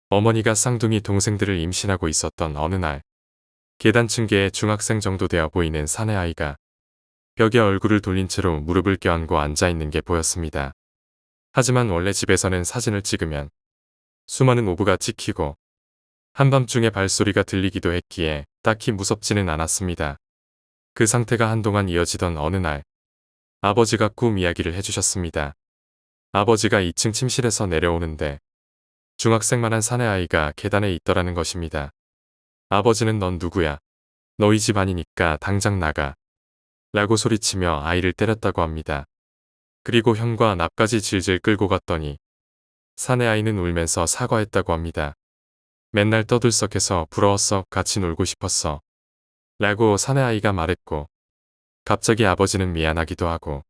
어머니가 쌍둥이 동생들을 임신하고 있었던 어느 날 계단 층계에 중학생 정도 되어 보이는 사내아이가 벽에 얼굴을 돌린 채로 무릎을 껴안고 앉아있는 게 보였습니다. 하지만 원래 집에서는 사진을 찍으면 수많은 오브가 찍히고 한밤중에 발소리가 들리기도 했기에 딱히 무섭지는 않았습니다. 그 상태가 한동안 이어지던 어느 날 아버지가 꿈 이야기를 해주셨습니다. 아버지가 2층 침실에서 내려오는데 중학생만한 사내아이가 계단에 있더라는 것입니다. 아버지는 넌 누구야? 너희 집 아니니까 당장 나가. 라고 소리치며 아이를 때렸다고 합니다. 그리고 형과 납까지 질질 끌고 갔더니 사내아이는 울면서 사과했다고 합니다. 맨날 떠들썩해서 부러웠어. 같이 놀고 싶었어. 라고 사내아이가 말했고 갑자기 아버지는 미안하기도 하고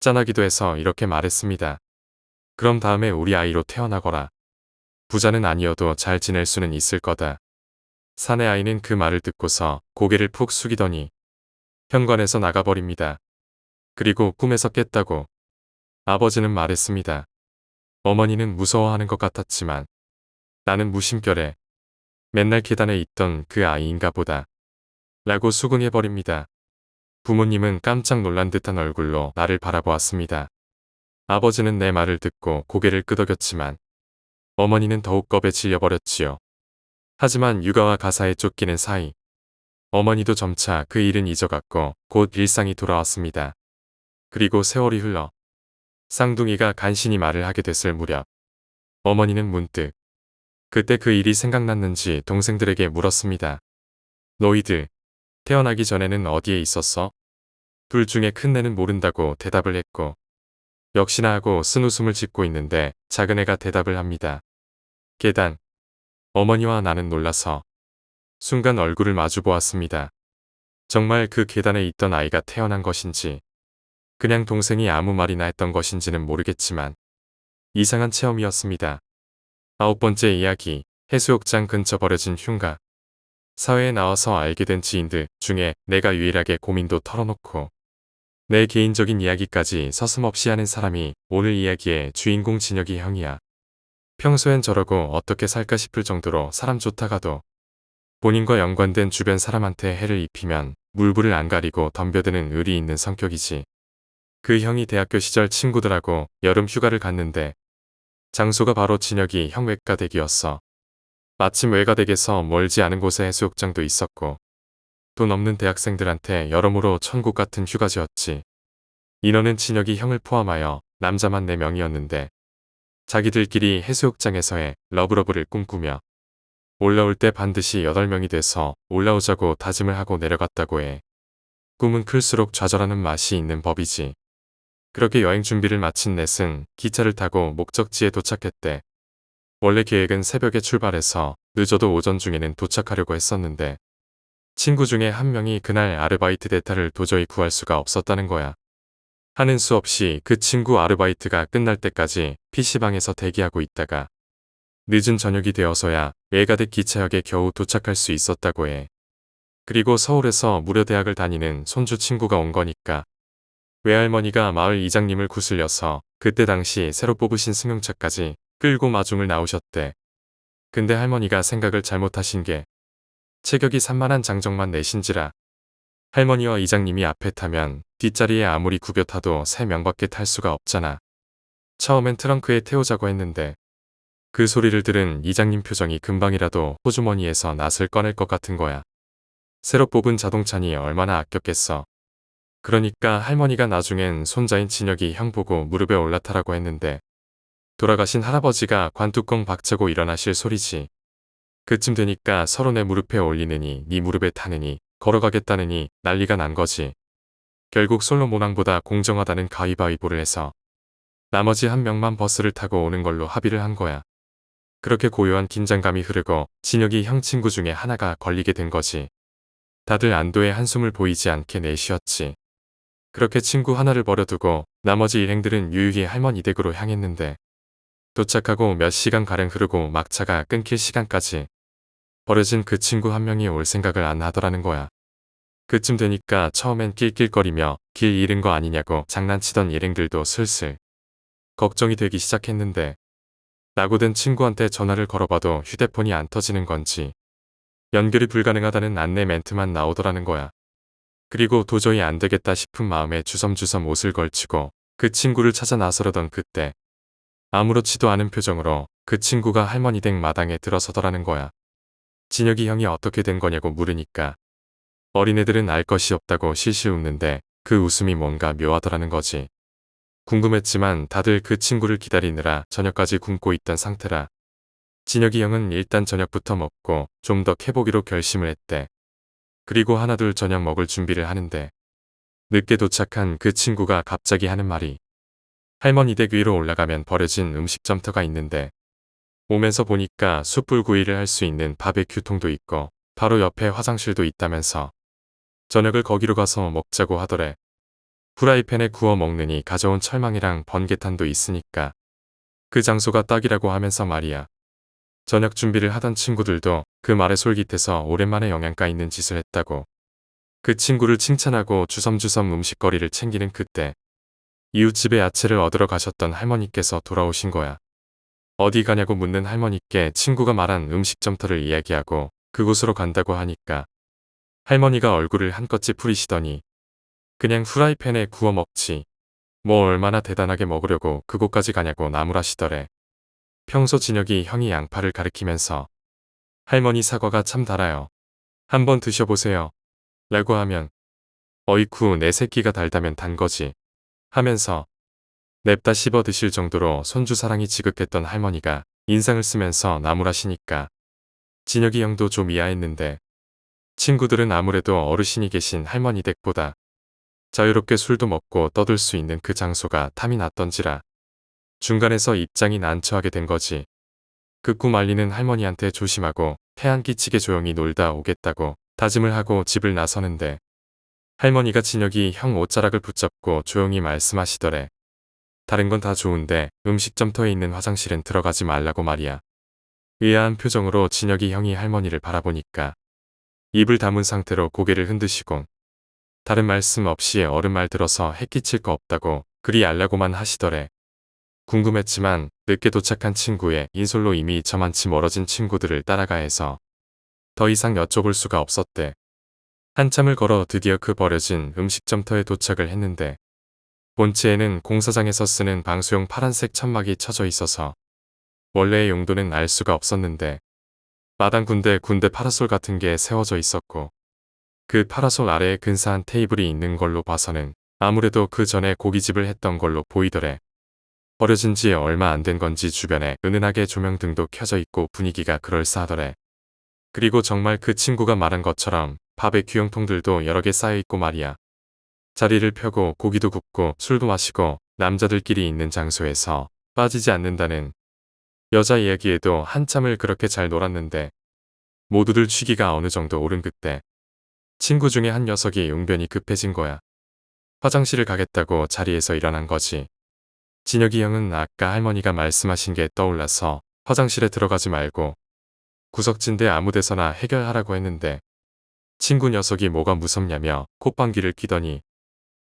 짠하기도 해서 이렇게 말했습니다. 그럼 다음에 우리 아이로 태어나거라. 부자는 아니어도 잘 지낼 수는 있을 거다. 사내 아이는 그 말을 듣고서 고개를 푹 숙이더니 현관에서 나가버립니다. 그리고 꿈에서 깼다고 아버지는 말했습니다. 어머니는 무서워하는 것 같았지만 나는 무심결에 맨날 계단에 있던 그 아이인가 보다. 라고 수긍해버립니다. 부모님은 깜짝 놀란 듯한 얼굴로 나를 바라보았습니다. 아버지는 내 말을 듣고 고개를 끄덕였지만 어머니는 더욱 겁에 질려버렸지요. 하지만 육아와 가사에 쫓기는 사이 어머니도 점차 그 일은 잊어갔고 곧 일상이 돌아왔습니다. 그리고 세월이 흘러 쌍둥이가 간신히 말을 하게 됐을 무렵 어머니는 문득 그때 그 일이 생각났는지 동생들에게 물었습니다. 너희들 태어나기 전에는 어디에 있었어? 둘 중에 큰애는 모른다고 대답을 했고 역시나 하고 쓴웃음을 짓고 있는데 작은애가 대답을 합니다. 계단. 어머니와 나는 놀라서 순간 얼굴을 마주 보았습니다. 정말 그 계단에 있던 아이가 태어난 것인지 그냥 동생이 아무 말이나 했던 것인지는 모르겠지만 이상한 체험이었습니다. 9번째 이야기. 해수욕장 근처 버려진 흉가. 사회에 나와서 알게 된 지인들 중에 내가 유일하게 고민도 털어놓고 내 개인적인 이야기까지 서슴없이 하는 사람이 오늘 이야기의 주인공 진혁이 형이야. 평소엔 저러고 어떻게 살까 싶을 정도로 사람 좋다가도 본인과 연관된 주변 사람한테 해를 입히면 물불을 안 가리고 덤벼드는 의리 있는 성격이지. 그 형이 대학교 시절 친구들하고 여름 휴가를 갔는데 장소가 바로 진혁이 형 외가댁이었어. 마침 외가댁에서 멀지 않은 곳에 해수욕장도 있었고 돈 없는 대학생들한테 여러모로 천국 같은 휴가지였지. 인원은 진혁이 형을 포함하여 남자만 4명이었는데 자기들끼리 해수욕장에서의 러브러브를 꿈꾸며 올라올 때 반드시 8명이 돼서 올라오자고 다짐을 하고 내려갔다고 해. 꿈은 클수록 좌절하는 맛이 있는 법이지. 그렇게 여행 준비를 마친 넷은 기차를 타고 목적지에 도착했대. 원래 계획은 새벽에 출발해서 늦어도 오전 중에는 도착하려고 했었는데 친구 중에 한 명이 그날 아르바이트 대타를 도저히 구할 수가 없었다는 거야. 하는 수 없이 그 친구 아르바이트가 끝날 때까지 PC방에서 대기하고 있다가 늦은 저녁이 되어서야 외가댁 기차역에 겨우 도착할 수 있었다고 해. 그리고 서울에서 무료 대학을 다니는 손주 친구가 온 거니까 외할머니가 마을 이장님을 구슬려서 그때 당시 새로 뽑으신 승용차까지 끌고 마중을 나오셨대. 근데 할머니가 생각을 잘못하신 게 체격이 산만한 장정만 내신지라 할머니와 이장님이 앞에 타면 뒷자리에 아무리 구겨 타도 3명밖에 탈 수가 없잖아. 처음엔 트렁크에 태우자고 했는데 그 소리를 들은 이장님 표정이 금방이라도 호주머니에서 낫을 꺼낼 것 같은 거야. 새로 뽑은 자동차니 얼마나 아꼈겠어. 그러니까 할머니가 나중엔 손자인 진혁이 형 보고 무릎에 올라타라고 했는데 돌아가신 할아버지가 관뚜껑 박차고 일어나실 소리지. 그쯤 되니까 서로 내 무릎에 올리느니 네 무릎에 타느니 걸어가겠다느니 난리가 난 거지. 결국 솔로몬왕보다 공정하다는 가위바위보를 해서 나머지 한 명만 버스를 타고 오는 걸로 합의를 한 거야. 그렇게 고요한 긴장감이 흐르고 진혁이 형 친구 중에 하나가 걸리게 된 거지. 다들 안도의 한숨을 보이지 않게 내쉬었지. 그렇게 친구 하나를 버려두고 나머지 일행들은 유유히 할머니 댁으로 향했는데 도착하고 몇 시간가량 흐르고 막차가 끊길 시간까지 버려진 그 친구 한 명이 올 생각을 안 하더라는 거야. 그쯤 되니까 처음엔 낄낄거리며 길 잃은 거 아니냐고 장난치던 일행들도 슬슬 걱정이 되기 시작했는데 낙오된 친구한테 전화를 걸어봐도 휴대폰이 안 터지는 건지 연결이 불가능하다는 안내 멘트만 나오더라는 거야. 그리고 도저히 안 되겠다 싶은 마음에 주섬주섬 옷을 걸치고 그 친구를 찾아 나서려던 그때 아무렇지도 않은 표정으로 그 친구가 할머니 댁 마당에 들어서더라는 거야. 진혁이 형이 어떻게 된 거냐고 물으니까 어린애들은 알 것이 없다고 실실 웃는데 그 웃음이 뭔가 묘하더라는 거지. 궁금했지만 다들 그 친구를 기다리느라 저녁까지 굶고 있던 상태라 진혁이 형은 일단 저녁부터 먹고 좀 더 캐보기로 결심을 했대. 그리고 하나둘 저녁 먹을 준비를 하는데 늦게 도착한 그 친구가 갑자기 하는 말이 할머니 댁 위로 올라가면 버려진 음식점터가 있는데 오면서 보니까 숯불구이를 할 수 있는 바베큐통도 있고 바로 옆에 화장실도 있다면서 저녁을 거기로 가서 먹자고 하더래. 프라이팬에 구워 먹느니 가져온 철망이랑 번개탄도 있으니까 그 장소가 딱이라고 하면서 말이야. 저녁 준비를 하던 친구들도 그 말에 솔깃해서 오랜만에 영양가 있는 짓을 했다고. 그 친구를 칭찬하고 주섬주섬 음식거리를 챙기는 그때 이웃집에 야채를 얻으러 가셨던 할머니께서 돌아오신 거야. 어디 가냐고 묻는 할머니께 친구가 말한 음식점터를 이야기하고 그곳으로 간다고 하니까 할머니가 얼굴을 한껏 찌푸리시더니 그냥 후라이팬에 구워 먹지. 뭐 얼마나 대단하게 먹으려고 그곳까지 가냐고 나무라시더래. 평소 진혁이 형이 양파를 가리키면서 할머니 사과가 참 달아요. 한번 드셔보세요. 라고 하면 어이쿠 내 새끼가 달다면 단 거지. 하면서 냅다 씹어 드실 정도로 손주 사랑이 지극했던 할머니가 인상을 쓰면서 나무라시니까 진혁이 형도 좀 이해했는데 친구들은 아무래도 어르신이 계신 할머니 댁보다 자유롭게 술도 먹고 떠들 수 있는 그 장소가 탐이 났던지라 중간에서 입장이 난처하게 된 거지. 극구 말리는 할머니한테 조심하고 태안 끼치게 조용히 놀다 오겠다고 다짐을 하고 집을 나서는데 할머니가 진혁이 형 옷자락을 붙잡고 조용히 말씀하시더래. 다른 건 다 좋은데 음식점터에 있는 화장실엔 들어가지 말라고 말이야. 의아한 표정으로 진혁이 형이 할머니를 바라보니까 입을 다문 상태로 고개를 흔드시곤 다른 말씀 없이 어른 말 들어서 해끼칠 거 없다고 그리 알라고만 하시더래. 궁금했지만 늦게 도착한 친구의 인솔로 이미 저만치 멀어진 친구들을 따라가 해서 더 이상 여쭤볼 수가 없었대. 한참을 걸어 드디어 그 버려진 음식점터에 도착을 했는데 본체에는 공사장에서 쓰는 방수용 파란색 천막이 쳐져 있어서 원래의 용도는 알 수가 없었는데 마당 군데 파라솔 같은 게 세워져 있었고 그 파라솔 아래에 근사한 테이블이 있는 걸로 봐서는 아무래도 그 전에 고깃집을 했던 걸로 보이더래. 버려진 지 얼마 안 된 건지 주변에 은은하게 조명등도 켜져 있고 분위기가 그럴싸하더래. 그리고 정말 그 친구가 말한 것처럼 바베큐용통들도 여러 개 쌓여있고 말이야. 자리를 펴고 고기도 굽고 술도 마시고 남자들끼리 있는 장소에서 빠지지 않는다는 여자 이야기에도 한참을 그렇게 잘 놀았는데 모두들 취기가 어느 정도 오른 그때 친구 중에 한 녀석이 용변이 급해진 거야. 화장실을 가겠다고 자리에서 일어난 거지. 진혁이 형은 아까 할머니가 말씀하신 게 떠올라서 화장실에 들어가지 말고 구석진데 아무데서나 해결하라고 했는데 친구 녀석이 뭐가 무섭냐며 콧방귀를 뀌더니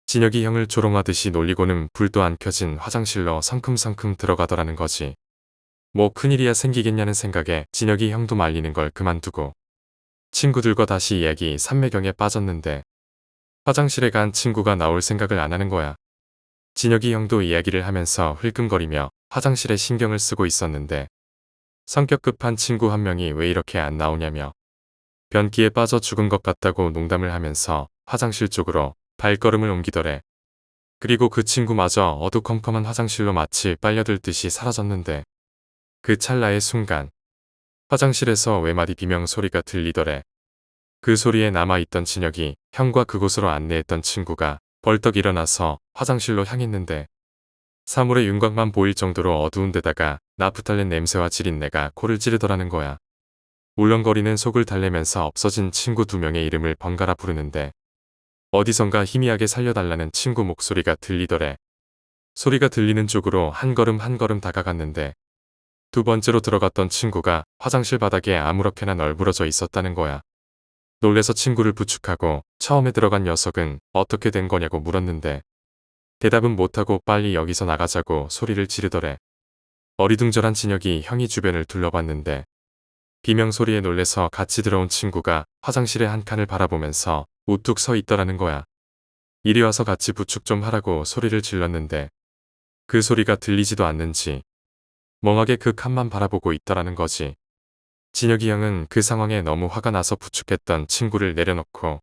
진혁이 형을 조롱하듯이 놀리고는 불도 안 켜진 화장실로 성큼성큼 들어가더라는 거지. 뭐 큰일이야 생기겠냐는 생각에 진혁이 형도 말리는 걸 그만두고 친구들과 다시 이야기 삼매경에 빠졌는데 화장실에 간 친구가 나올 생각을 안 하는 거야. 진혁이 형도 이야기를 하면서 흘끔거리며 화장실에 신경을 쓰고 있었는데 성격 급한 친구 한 명이 왜 이렇게 안 나오냐며 변기에 빠져 죽은 것 같다고 농담을 하면서 화장실 쪽으로 발걸음을 옮기더래. 그리고 그 친구마저 어두컴컴한 화장실로 마치 빨려들듯이 사라졌는데 그 찰나의 순간 화장실에서 외마디 비명 소리가 들리더래. 그 소리에 남아있던 진혁이 형과 그곳으로 안내했던 친구가 벌떡 일어나서 화장실로 향했는데 사물의 윤곽만 보일 정도로 어두운 데다가 나프탈렌 냄새와 지린내가 코를 찌르더라는 거야. 울렁거리는 속을 달래면서 없어진 친구 2명의 이름을 번갈아 부르는데 어디선가 희미하게 살려달라는 친구 목소리가 들리더래. 소리가 들리는 쪽으로 한 걸음 한 걸음 다가갔는데 두 번째로 들어갔던 친구가 화장실 바닥에 아무렇게나 널브러져 있었다는 거야. 놀래서 친구를 부축하고 처음에 들어간 녀석은 어떻게 된 거냐고 물었는데 대답은 못하고 빨리 여기서 나가자고 소리를 지르더래. 어리둥절한 진혁이 형이 주변을 둘러봤는데 비명 소리에 놀래서 같이 들어온 친구가 화장실의 한 칸을 바라보면서 우뚝 서 있더라는 거야. 이리 와서 같이 부축 좀 하라고 소리를 질렀는데 그 소리가 들리지도 않는지 멍하게 그 칸만 바라보고 있더라는 거지. 진혁이 형은 그 상황에 너무 화가 나서 부축했던 친구를 내려놓고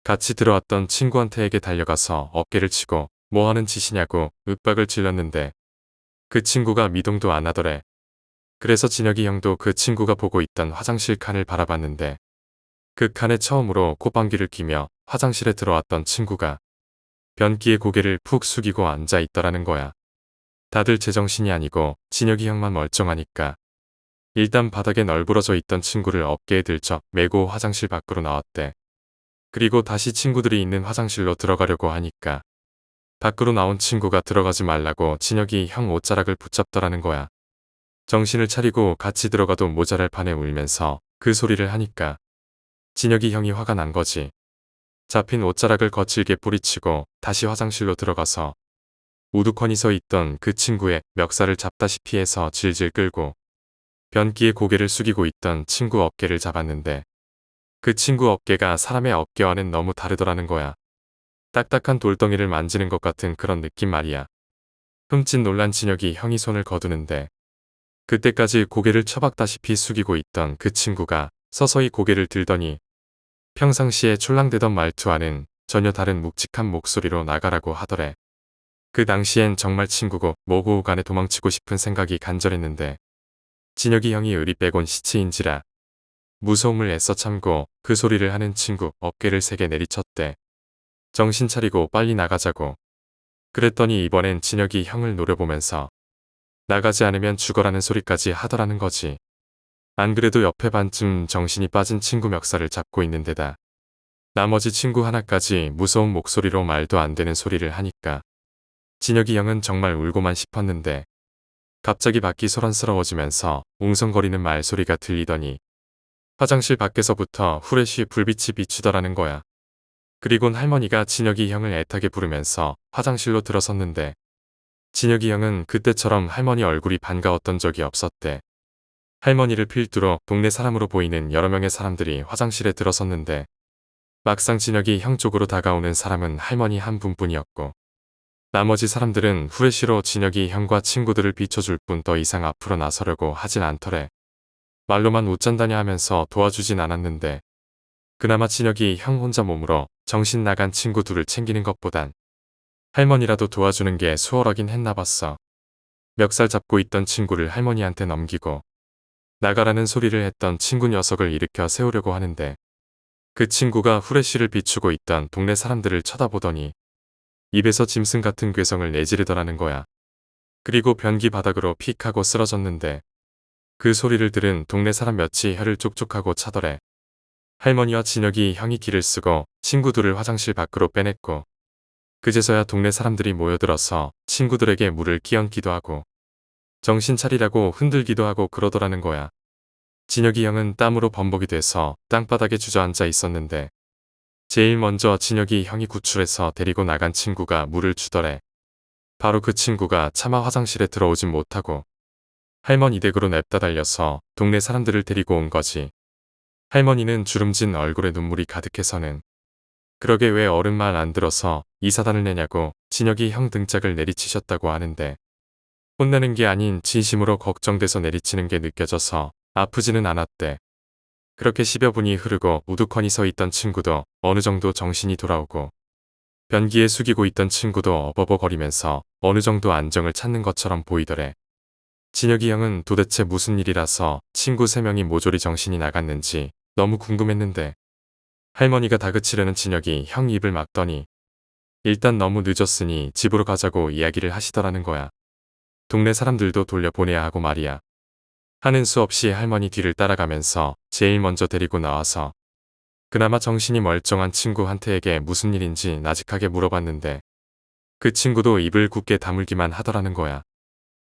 같이 들어왔던 친구한테에게 달려가서 어깨를 치고 뭐 하는 짓이냐고 윽박을 질렀는데 그 친구가 미동도 안 하더래. 그래서 진혁이 형도 그 친구가 보고 있던 화장실 칸을 바라봤는데 그 칸에 처음으로 콧방귀를 뀌며 화장실에 들어왔던 친구가 변기에 고개를 푹 숙이고 앉아 있더라는 거야. 다들 제정신이 아니고 진혁이 형만 멀쩡하니까 일단 바닥에 널브러져 있던 친구를 어깨에 들쩍 메고 화장실 밖으로 나왔대. 그리고 다시 친구들이 있는 화장실로 들어가려고 하니까 밖으로 나온 친구가 들어가지 말라고 진혁이 형 옷자락을 붙잡더라는 거야. 정신을 차리고 같이 들어가도 모자랄 판에 울면서 그 소리를 하니까 진혁이 형이 화가 난 거지. 잡힌 옷자락을 거칠게 뿌리치고 다시 화장실로 들어가서 우두커니 서 있던 그 친구의 멱살을 잡다시피 해서 질질 끌고 변기에 고개를 숙이고 있던 친구 어깨를 잡았는데 그 친구 어깨가 사람의 어깨와는 너무 다르더라는 거야. 딱딱한 돌덩이를 만지는 것 같은 그런 느낌 말이야. 흠칫 놀란 진혁이 형이 손을 거두는데 그때까지 고개를 처박다시피 숙이고 있던 그 친구가 서서히 고개를 들더니 평상시에 촐랑대던 말투와는 전혀 다른 묵직한 목소리로 나가라고 하더래. 그 당시엔 정말 친구고 뭐고 간에 도망치고 싶은 생각이 간절했는데 진혁이 형이 의리 빼곤 시치인지라 무서움을 애써 참고 그 소리를 하는 친구 어깨를 세게 내리쳤대. 정신 차리고 빨리 나가자고. 그랬더니 이번엔 진혁이 형을 노려보면서 나가지 않으면 죽어라는 소리까지 하더라는 거지. 안 그래도 옆에 반쯤 정신이 빠진 친구 멱살을 잡고 있는 데다 나머지 친구 하나까지 무서운 목소리로 말도 안 되는 소리를 하니까 진혁이 형은 정말 울고만 싶었는데 갑자기 밖이 소란스러워지면서 웅성거리는 말소리가 들리더니 화장실 밖에서부터 후레쉬 불빛이 비추더라는 거야. 그리곤 할머니가 진혁이 형을 애타게 부르면서 화장실로 들어섰는데 진혁이 형은 그때처럼 할머니 얼굴이 반가웠던 적이 없었대. 할머니를 필두로 동네 사람으로 보이는 여러 명의 사람들이 화장실에 들어섰는데 막상 진혁이 형 쪽으로 다가오는 사람은 할머니 한 분뿐이었고 나머지 사람들은 후레쉬로 진혁이 형과 친구들을 비춰줄 뿐 더 이상 앞으로 나서려고 하진 않더래. 말로만 웃잔다냐 하면서 도와주진 않았는데 그나마 진혁이 형 혼자 몸으로 정신 나간 친구 둘을 챙기는 것보단 할머니라도 도와주는 게 수월하긴 했나 봤어. 멱살 잡고 있던 친구를 할머니한테 넘기고 나가라는 소리를 했던 친구 녀석을 일으켜 세우려고 하는데 그 친구가 후레쉬를 비추고 있던 동네 사람들을 쳐다보더니 입에서 짐승 같은 괴성을 내지르더라는 거야. 그리고 변기 바닥으로 픽 하고 쓰러졌는데 그 소리를 들은 동네 사람 몇이 혀를 쪽쪽하고 차더래. 할머니와 진혁이 형이 길을 쓰고 친구들을 화장실 밖으로 빼냈고 그제서야 동네 사람들이 모여들어서 친구들에게 물을 끼얹기도 하고 정신 차리라고 흔들기도 하고 그러더라는 거야. 진혁이 형은 땀으로 범벅이 돼서 땅바닥에 주저앉아 있었는데 제일 먼저 진혁이 형이 구출해서 데리고 나간 친구가 물을 주더래. 바로 그 친구가 차마 화장실에 들어오진 못하고 할머니 댁으로 냅다 달려서 동네 사람들을 데리고 온 거지. 할머니는 주름진 얼굴에 눈물이 가득해서는 그러게 왜 어른 말 안 들어서 이 사단을 내냐고 진혁이 형 등짝을 내리치셨다고 하는데 혼내는 게 아닌 진심으로 걱정돼서 내리치는 게 느껴져서 아프지는 않았대. 그렇게 10여 분이 흐르고 우두커니 서 있던 친구도 어느 정도 정신이 돌아오고 변기에 숙이고 있던 친구도 어버버거리면서 어느 정도 안정을 찾는 것처럼 보이더래. 진혁이 형은 도대체 무슨 일이라서 친구 3명이 모조리 정신이 나갔는지 너무 궁금했는데 할머니가 다그치려는 진혁이 형 입을 막더니 일단 너무 늦었으니 집으로 가자고 이야기를 하시더라는 거야. 동네 사람들도 돌려보내야 하고 말이야. 하는 수 없이 할머니 뒤를 따라가면서 제일 먼저 데리고 나와서 그나마 정신이 멀쩡한 친구한테에게 무슨 일인지 나직하게 물어봤는데 그 친구도 입을 굳게 다물기만 하더라는 거야.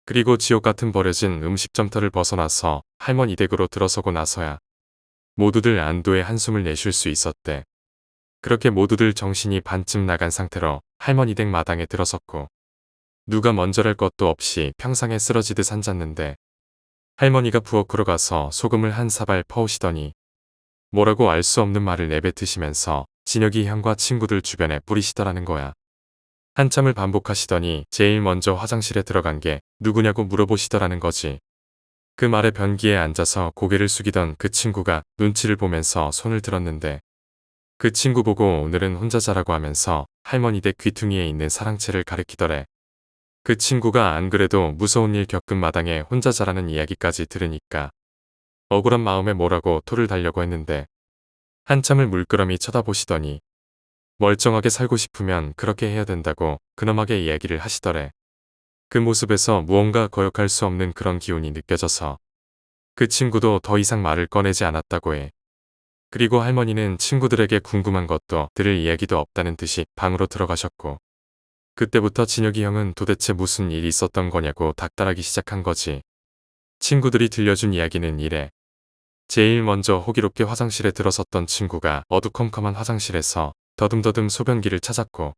그리고 지옥 같은 버려진 음식점터를 벗어나서 할머니 댁으로 들어서고 나서야 모두들 안도의 한숨을 내쉴 수 있었대. 그렇게 모두들 정신이 반쯤 나간 상태로 할머니 댁 마당에 들어섰고 누가 먼저랄 것도 없이 평상에 쓰러지듯 앉았는데 할머니가 부엌으로 가서 소금을 한 사발 퍼오시더니 뭐라고 알 수 없는 말을 내뱉으시면서 진혁이 형과 친구들 주변에 뿌리시더라는 거야. 한참을 반복하시더니 제일 먼저 화장실에 들어간 게 누구냐고 물어보시더라는 거지. 그 말에 변기에 앉아서 고개를 숙이던 그 친구가 눈치를 보면서 손을 들었는데 그 친구 보고 오늘은 혼자 자라고 하면서 할머니 댁 귀퉁이에 있는 사랑채를 가리키더래. 그 친구가 안 그래도 무서운 일 겪은 마당에 혼자 자라는 이야기까지 들으니까 억울한 마음에 뭐라고 토를 달려고 했는데 한참을 물끄러미 쳐다보시더니 멀쩡하게 살고 싶으면 그렇게 해야 된다고 근엄하게 이야기를 하시더래. 그 모습에서 무언가 거역할 수 없는 그런 기운이 느껴져서 그 친구도 더 이상 말을 꺼내지 않았다고 해. 그리고 할머니는 친구들에게 궁금한 것도 들을 이야기도 없다는 듯이 방으로 들어가셨고, 그때부터 진혁이 형은 도대체 무슨 일이 있었던 거냐고 닥달하기 시작한 거지. 친구들이 들려준 이야기는 이래. 제일 먼저 호기롭게 화장실에 들어섰던 친구가 어두컴컴한 화장실에서 더듬더듬 소변기를 찾았고,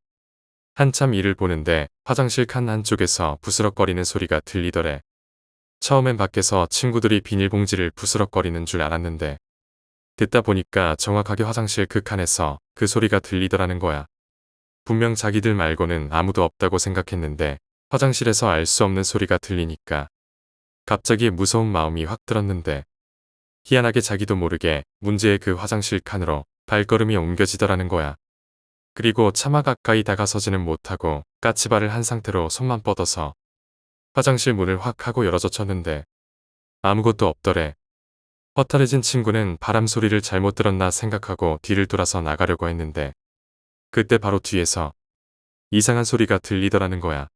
한참 이를 보는데 화장실 칸 한쪽에서 부스럭거리는 소리가 들리더래. 처음엔 밖에서 친구들이 비닐봉지를 부스럭거리는 줄 알았는데, 듣다 보니까 정확하게 화장실 그 칸에서 그 소리가 들리더라는 거야. 분명 자기들 말고는 아무도 없다고 생각했는데 화장실에서 알 수 없는 소리가 들리니까 갑자기 무서운 마음이 확 들었는데, 희한하게 자기도 모르게 문제의 그 화장실 칸으로 발걸음이 옮겨지더라는 거야. 그리고 차마 가까이 다가서지는 못하고 까치발을 한 상태로 손만 뻗어서 화장실 문을 확 하고 열어젖혔는데 아무것도 없더래. 허탈해진 친구는 바람 소리를 잘못 들었나 생각하고 뒤를 돌아서 나가려고 했는데, 그때 바로 뒤에서 이상한 소리가 들리더라는 거야.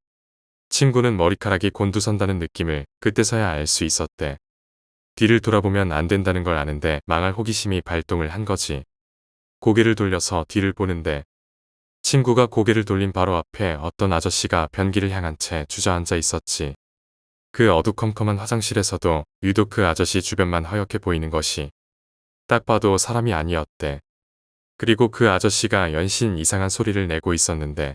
친구는 머리카락이 곤두선다는 느낌을 그때서야 알 수 있었대. 뒤를 돌아보면 안 된다는 걸 아는데 망할 호기심이 발동을 한 거지. 고개를 돌려서 뒤를 보는데, 친구가 고개를 돌린 바로 앞에 어떤 아저씨가 변기를 향한 채 주저앉아 있었지. 그 어두컴컴한 화장실에서도 유독 그 아저씨 주변만 허옇게 보이는 것이 딱 봐도 사람이 아니었대. 그리고 그 아저씨가 연신 이상한 소리를 내고 있었는데,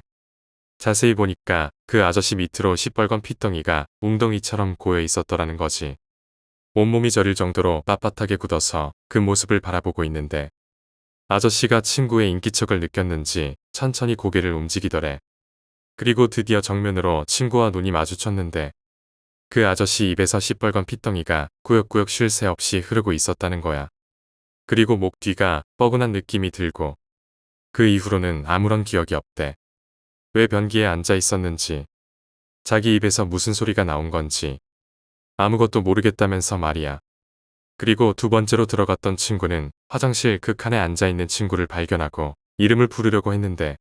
자세히 보니까 그 아저씨 밑으로 시뻘건 핏덩이가 웅덩이처럼 고여 있었더라는 거지. 온몸이 저릴 정도로 빳빳하게 굳어서 그 모습을 바라보고 있는데, 아저씨가 친구의 인기척을 느꼈는지 천천히 고개를 움직이더래. 그리고 드디어 정면으로 친구와 눈이 마주쳤는데, 그 아저씨 입에서 시뻘건 핏덩이가 꾸역꾸역 쉴 새 없이 흐르고 있었다는 거야. 그리고 목 뒤가 뻐근한 느낌이 들고, 그 이후로는 아무런 기억이 없대. 왜 변기에 앉아 있었는지, 자기 입에서 무슨 소리가 나온 건지 아무것도 모르겠다면서 말이야. 그리고 두 번째로 들어갔던 친구는 화장실 그 칸에 앉아있는 친구를 발견하고 이름을 부르려고 했는데,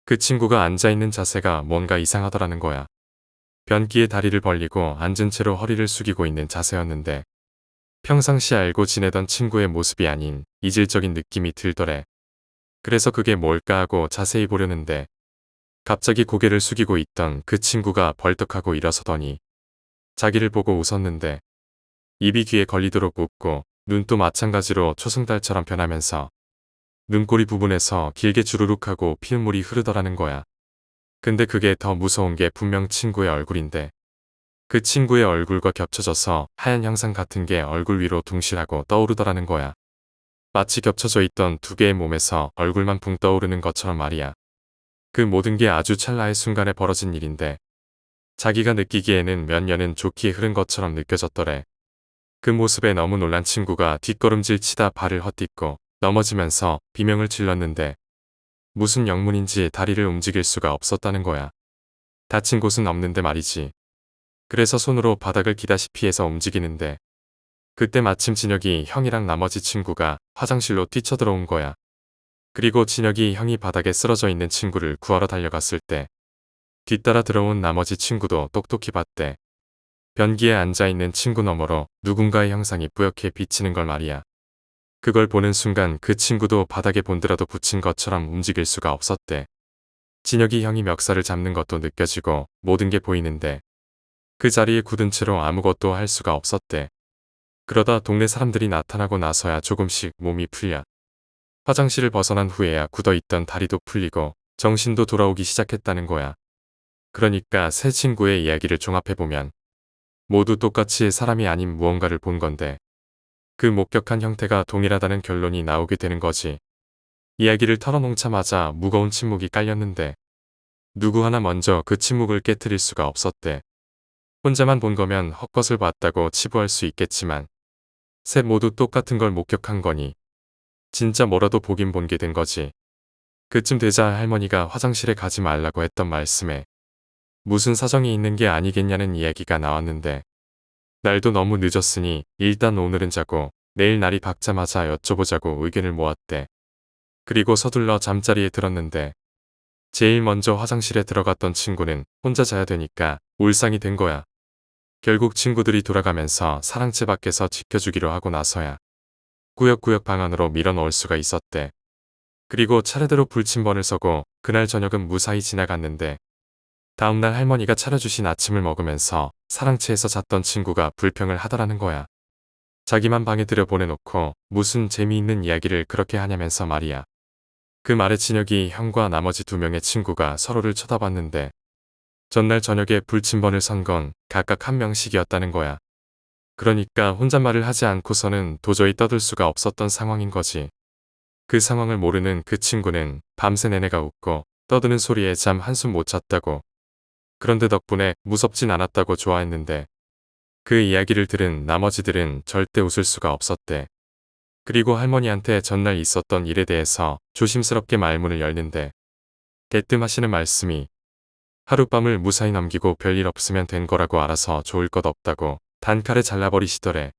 그 친구가 앉아있는 자세가 뭔가 이상하더라는 거야. 변기에 다리를 벌리고 앉은 채로 허리를 숙이고 있는 자세였는데, 평상시 알고 지내던 친구의 모습이 아닌 이질적인 느낌이 들더래. 그래서 그게 뭘까 하고 자세히 보려는데, 갑자기 고개를 숙이고 있던 그 친구가 벌떡하고 일어서더니 자기를 보고 웃었는데, 입이 귀에 걸리도록 웃고 눈도 마찬가지로 초승달처럼 변하면서 눈꼬리 부분에서 길게 주르륵 하고 피눈물이 흐르더라는 거야. 근데 그게 더 무서운 게 분명 친구의 얼굴인데, 그 친구의 얼굴과 겹쳐져서 하얀 형상 같은 게 얼굴 위로 둥실하고 떠오르더라는 거야. 마치 겹쳐져 있던 두 개의 몸에서 얼굴만 붕 떠오르는 것처럼 말이야. 그 모든 게 아주 찰나의 순간에 벌어진 일인데, 자기가 느끼기에는 몇 년은 좋게 흐른 것처럼 느껴졌더래. 그 모습에 너무 놀란 친구가 뒷걸음질 치다 발을 헛딛고 넘어지면서 비명을 질렀는데, 무슨 영문인지 다리를 움직일 수가 없었다는 거야. 다친 곳은 없는데 말이지. 그래서 손으로 바닥을 기다시피 해서 움직이는데, 그때 마침 진혁이 형이랑 나머지 친구가 화장실로 뛰쳐들어온 거야. 그리고 진혁이 형이 바닥에 쓰러져 있는 친구를 구하러 달려갔을 때 뒤따라 들어온 나머지 친구도 똑똑히 봤대. 변기에 앉아있는 친구 너머로 누군가의 형상이 뿌옇게 비치는 걸 말이야. 그걸 보는 순간 그 친구도 바닥에 본드라도 붙인 것처럼 움직일 수가 없었대. 진혁이 형이 멱살을 잡는 것도 느껴지고 모든 게 보이는데, 그 자리에 굳은 채로 아무것도 할 수가 없었대. 그러다 동네 사람들이 나타나고 나서야 조금씩 몸이 풀려 화장실을 벗어난 후에야 굳어있던 다리도 풀리고 정신도 돌아오기 시작했다는 거야. 그러니까 세 친구의 이야기를 종합해보면 모두 똑같이 사람이 아닌 무언가를 본 건데, 그 목격한 형태가 동일하다는 결론이 나오게 되는 거지. 이야기를 털어놓자마자 무거운 침묵이 깔렸는데, 누구 하나 먼저 그 침묵을 깨트릴 수가 없었대. 혼자만 본 거면 헛것을 봤다고 치부할 수 있겠지만, 셋 모두 똑같은 걸 목격한 거니 진짜 뭐라도 보긴 본 게 된 거지. 그쯤 되자 할머니가 화장실에 가지 말라고 했던 말씀에 무슨 사정이 있는 게 아니겠냐는 이야기가 나왔는데, 날도 너무 늦었으니 일단 오늘은 자고 내일 날이 밝자마자 여쭤보자고 의견을 모았대. 그리고 서둘러 잠자리에 들었는데, 제일 먼저 화장실에 들어갔던 친구는 혼자 자야 되니까 울상이 된 거야. 결국 친구들이 돌아가면서 사랑채 밖에서 지켜주기로 하고 나서야 꾸역꾸역 방 안으로 밀어넣을 수가 있었대. 그리고 차례대로 불침번을 서고 그날 저녁은 무사히 지나갔는데 다음날 할머니가 차려주신 아침을 먹으면서 사랑채에서 잤던 친구가 불평을 하더라는 거야. 자기만 방에 들여보내놓고 무슨 재미있는 이야기를 그렇게 하냐면서 말이야. 그 말에 진혁이 형과 나머지 2명의 친구가 서로를 쳐다봤는데 전날 저녁에 불침번을 선 건 각각 한 명씩이었다는 거야. 그러니까 혼잣말을 하지 않고서는 도저히 떠들 수가 없었던 상황인 거지. 그 상황을 모르는 그 친구는 밤새 내내가 웃고 떠드는 소리에 잠 한숨 못 잤다고. 그런데 덕분에 무섭진 않았다고 좋아했는데 그 이야기를 들은 나머지들은 절대 웃을 수가 없었대. 그리고 할머니한테 전날 있었던 일에 대해서 조심스럽게 말문을 열는데 대뜸 하시는 말씀이 하룻밤을 무사히 넘기고 별일 없으면 된 거라고 알아서 좋을 것 없다고 단칼에 잘라버리시더래.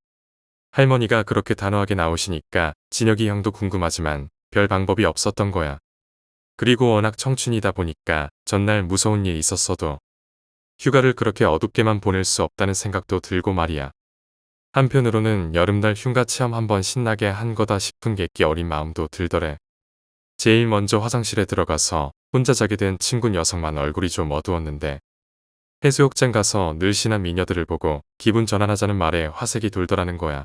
할머니가 그렇게 단호하게 나오시니까 진혁이 형도 궁금하지만 별 방법이 없었던 거야. 그리고 워낙 청춘이다 보니까 전날 무서운 일 있었어도 휴가를 그렇게 어둡게만 보낼 수 없다는 생각도 들고 말이야. 한편으로는 여름날 흉가 체험 한번 신나게 한 거다 싶은 객기 어린 마음도 들더래. 제일 먼저 화장실에 들어가서 혼자 자게 된 친구 녀석만 얼굴이 좀 어두웠는데 해수욕장 가서 늘씬한 미녀들을 보고 기분 전환하자는 말에 화색이 돌더라는 거야.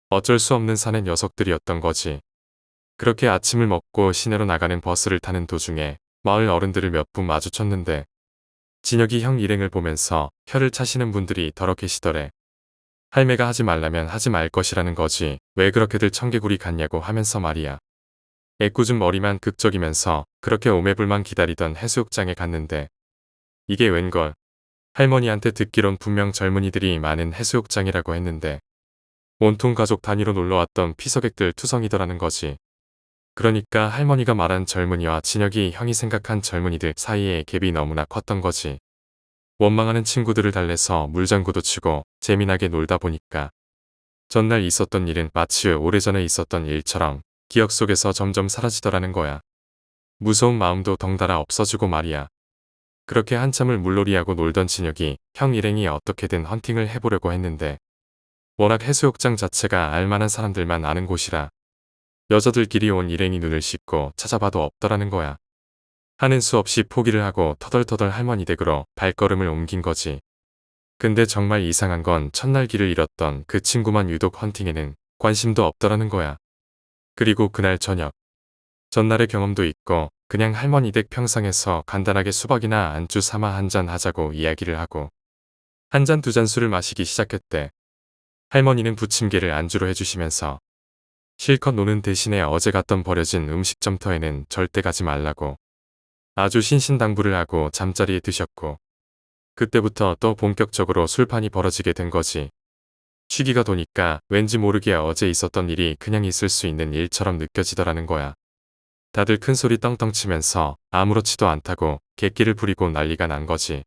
어쩔 수 없는 사내 녀석들이었던 거지. 그렇게 아침을 먹고 시내로 나가는 버스를 타는 도중에 마을 어른들을 몇 분 마주쳤는데 진혁이 형 일행을 보면서 혀를 차시는 분들이 더러 계시더래. 할매가 하지 말라면 하지 말 것이라는 거지 왜 그렇게들 청개구리 같냐고 하면서 말이야. 애꿎은 머리만 극적이면서 그렇게 오매불만 기다리던 해수욕장에 갔는데 이게 웬걸. 할머니한테 듣기론 분명 젊은이들이 많은 해수욕장이라고 했는데 온통 가족 단위로 놀러왔던 피서객들 투성이더라는 거지. 그러니까 할머니가 말한 젊은이와 진혁이 형이 생각한 젊은이들 사이에 갭이 너무나 컸던 거지. 원망하는 친구들을 달래서 물장구도 치고 재미나게 놀다 보니까 전날 있었던 일은 마치 오래전에 있었던 일처럼 기억 속에서 점점 사라지더라는 거야. 무서운 마음도 덩달아 없어지고 말이야. 그렇게 한참을 물놀이하고 놀던 진혁이 형 일행이 어떻게든 헌팅을 해보려고 했는데 워낙 해수욕장 자체가 알만한 사람들만 아는 곳이라 여자들끼리 온 일행이 눈을 씻고 찾아봐도 없더라는 거야. 하는 수 없이 포기를 하고 터덜터덜 할머니 댁으로 발걸음을 옮긴 거지. 근데 정말 이상한 건 첫날 길을 잃었던 그 친구만 유독 헌팅에는 관심도 없더라는 거야. 그리고 그날 저녁. 전날의 경험도 있고 그냥 할머니 댁 평상에서 간단하게 수박이나 안주 삼아 한잔 하자고 이야기를 하고 한 잔 2잔 술을 마시기 시작했대. 할머니는 부침개를 안주로 해주시면서 실컷 노는 대신에 어제 갔던 버려진 음식점터에는 절대 가지 말라고 아주 신신당부를 하고 잠자리에 드셨고 그때부터 또 본격적으로 술판이 벌어지게 된 거지. 시기가 도니까 왠지 모르게 어제 있었던 일이 그냥 있을 수 있는 일처럼 느껴지더라는 거야. 다들 큰소리 떵떵 치면서 아무렇지도 않다고 객기를 부리고 난리가 난 거지.